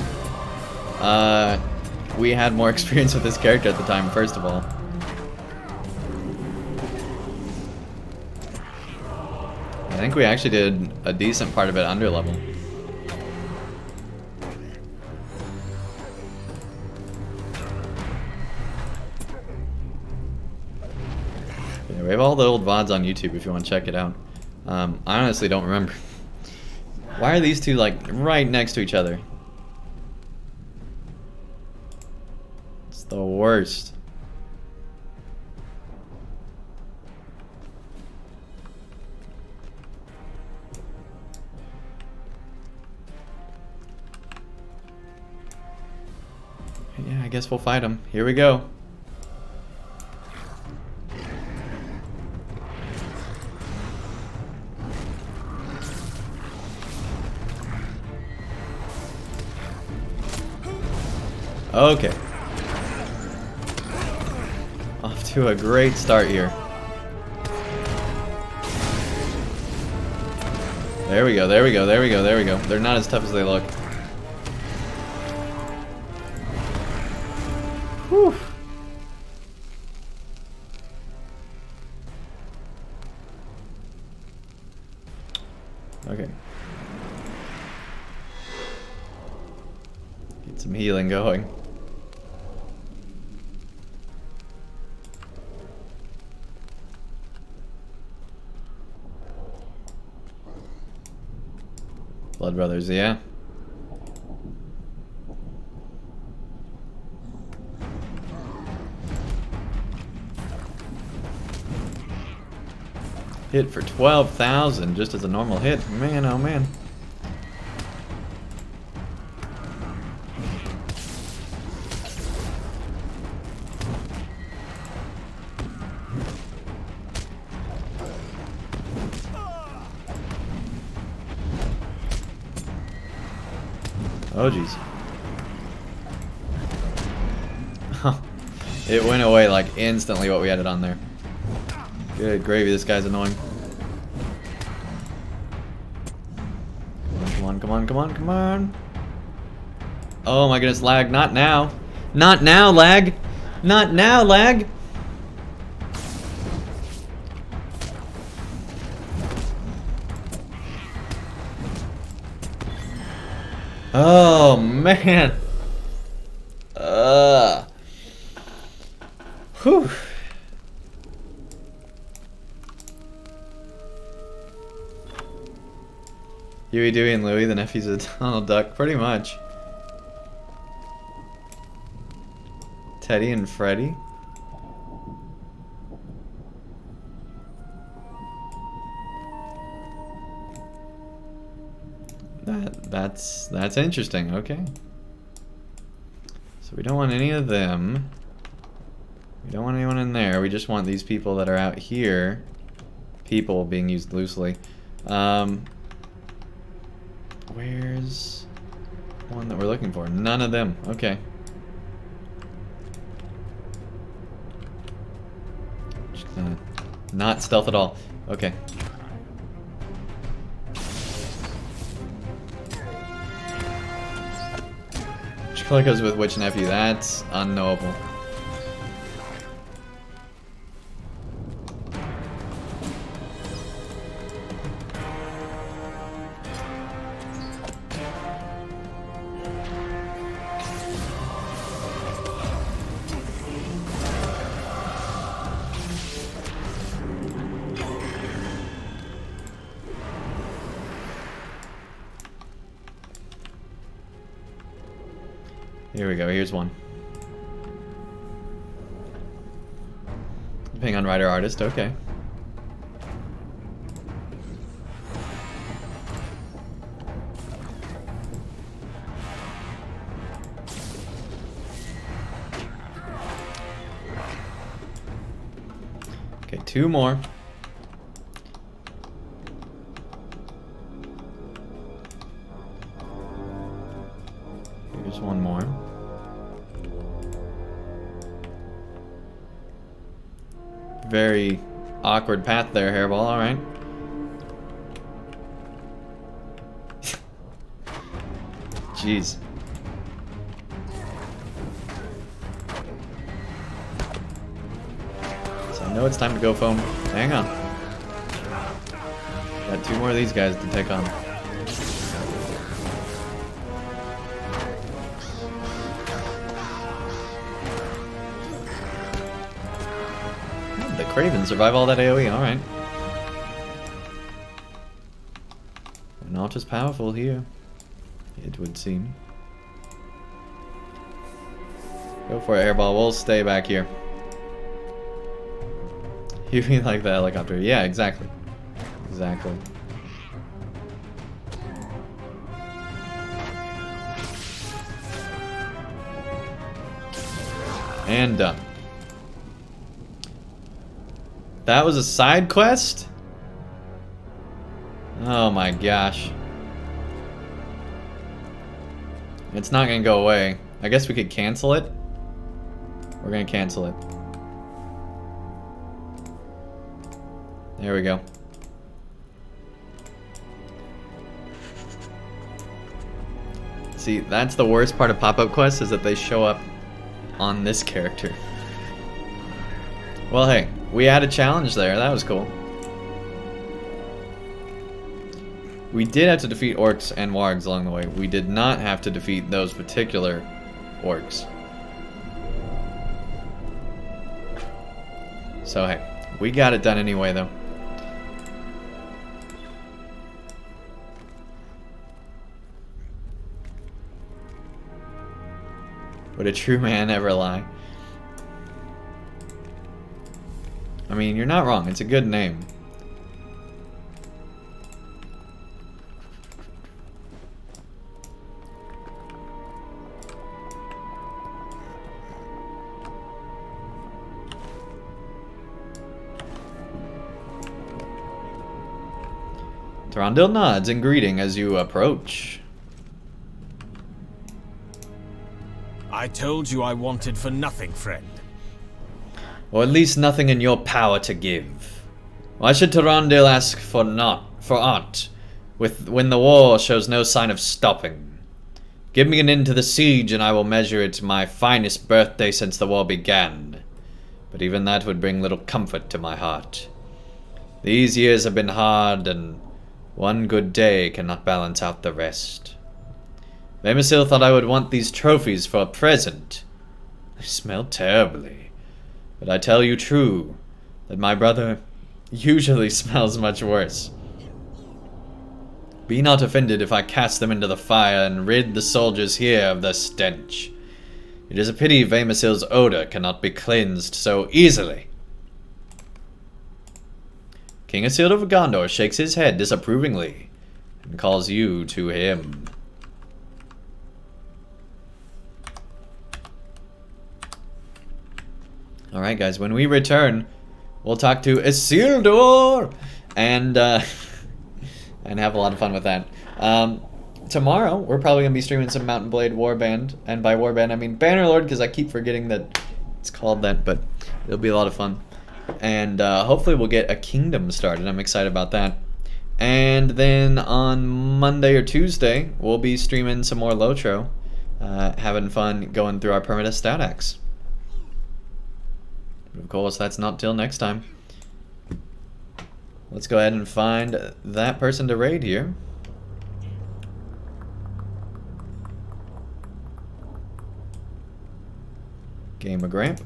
We had more experience with this character at the time, first of all. I think we actually did a decent part of it under level. Yeah, we have all the old VODs on YouTube if you want to check it out. I honestly don't remember. Why are these two like right next to each other? It's the worst. Yeah, I guess we'll fight them. Here we go. Okay. Off to a great start here. There we go, there we go, there we go, there we go. They're not as tough as they look. Whew. Okay. Get some healing going. Blood Brothers, yeah. Hit for 12,000 just as a normal hit. Man, oh man. Oh jeez. It went away like instantly what we had it on there. Good gravy, this guy's annoying. Come on, come on, come on, come on. Oh my goodness, lag. Not now. Not now, lag. Not now, lag. Oh man. Whew. Huey, Dewey, and Louie, the nephews of Donald Duck, pretty much. Teddy and Freddy. That's interesting. Okay. So we don't want any of them. We don't want anyone in there. We just want these people that are out here. People being used loosely. Where's one that we're looking for? None of them. Okay. Just gonna not stealth at all. Okay. Which color goes with which nephew? That's unknowable. Here we go. Here's one. Depending on writer artist. Okay. Okay, 2 more. Here's 1 more. Very awkward path there, Hairball. All right. Jeez. So I know it's time to go foam. Hang on. Got 2 more of these guys to take on. The Craven survive all that AoE, alright. Not as powerful here, it would seem. Go for it, Hairball. We'll stay back here. You mean like the helicopter? Yeah, exactly. Exactly. And done. That was a side quest? Oh my gosh. It's not gonna go away. I guess we could cancel it. We're gonna cancel it. There we go. See, that's the worst part of pop-up quests, is that they show up on this character. Well, hey, we had a challenge there. That was cool. We did have to defeat orcs and wargs along the way. We did not have to defeat those particular orcs. So, hey, we got it done anyway, though. Would a true man ever lie? I mean, you're not wrong. It's a good name. Thorondil nods in greeting as you approach. I told you I wanted for nothing, friend. Or at least nothing in your power to give. Why should Thorondil ask for aught, when the war shows no sign of stopping? Give me an end to the siege and I will measure it my finest birthday since the war began. But even that would bring little comfort to my heart. These years have been hard, and one good day cannot balance out the rest. Vamisil thought I would want these trophies for a present. They smell terribly. But I tell you true, that my brother usually smells much worse. Be not offended if I cast them into the fire and rid the soldiers here of their stench. It is a pity Vamisil's odor cannot be cleansed so easily. King Isildur of Gondor shakes his head disapprovingly and calls you to him. Alright guys, when we return, we'll talk to Isildur and and have a lot of fun with that. Tomorrow, we're probably going to be streaming some Mount & Blade Warband, and by Warband I mean Bannerlord, because I keep forgetting that it's called that, but it'll be a lot of fun. And hopefully we'll get a kingdom started. I'm excited about that. And then on Monday or Tuesday, we'll be streaming some more LOTRO, having fun going through our permanent stat axe. Of course, that's not till next time. Let's go ahead and find that person to raid here. Game of Gramp.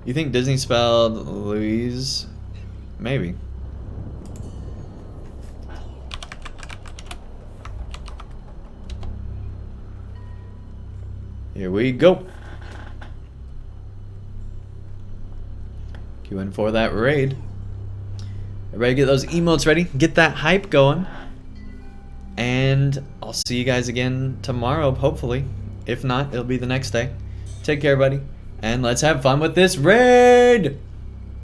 You think Disney spelled Louise? Maybe. Here we go. Queuing for that raid. Everybody get those emotes ready. Get that hype going. And I'll see you guys again tomorrow, hopefully. If not, it'll be the next day. Take care, buddy. And let's have fun with this raid!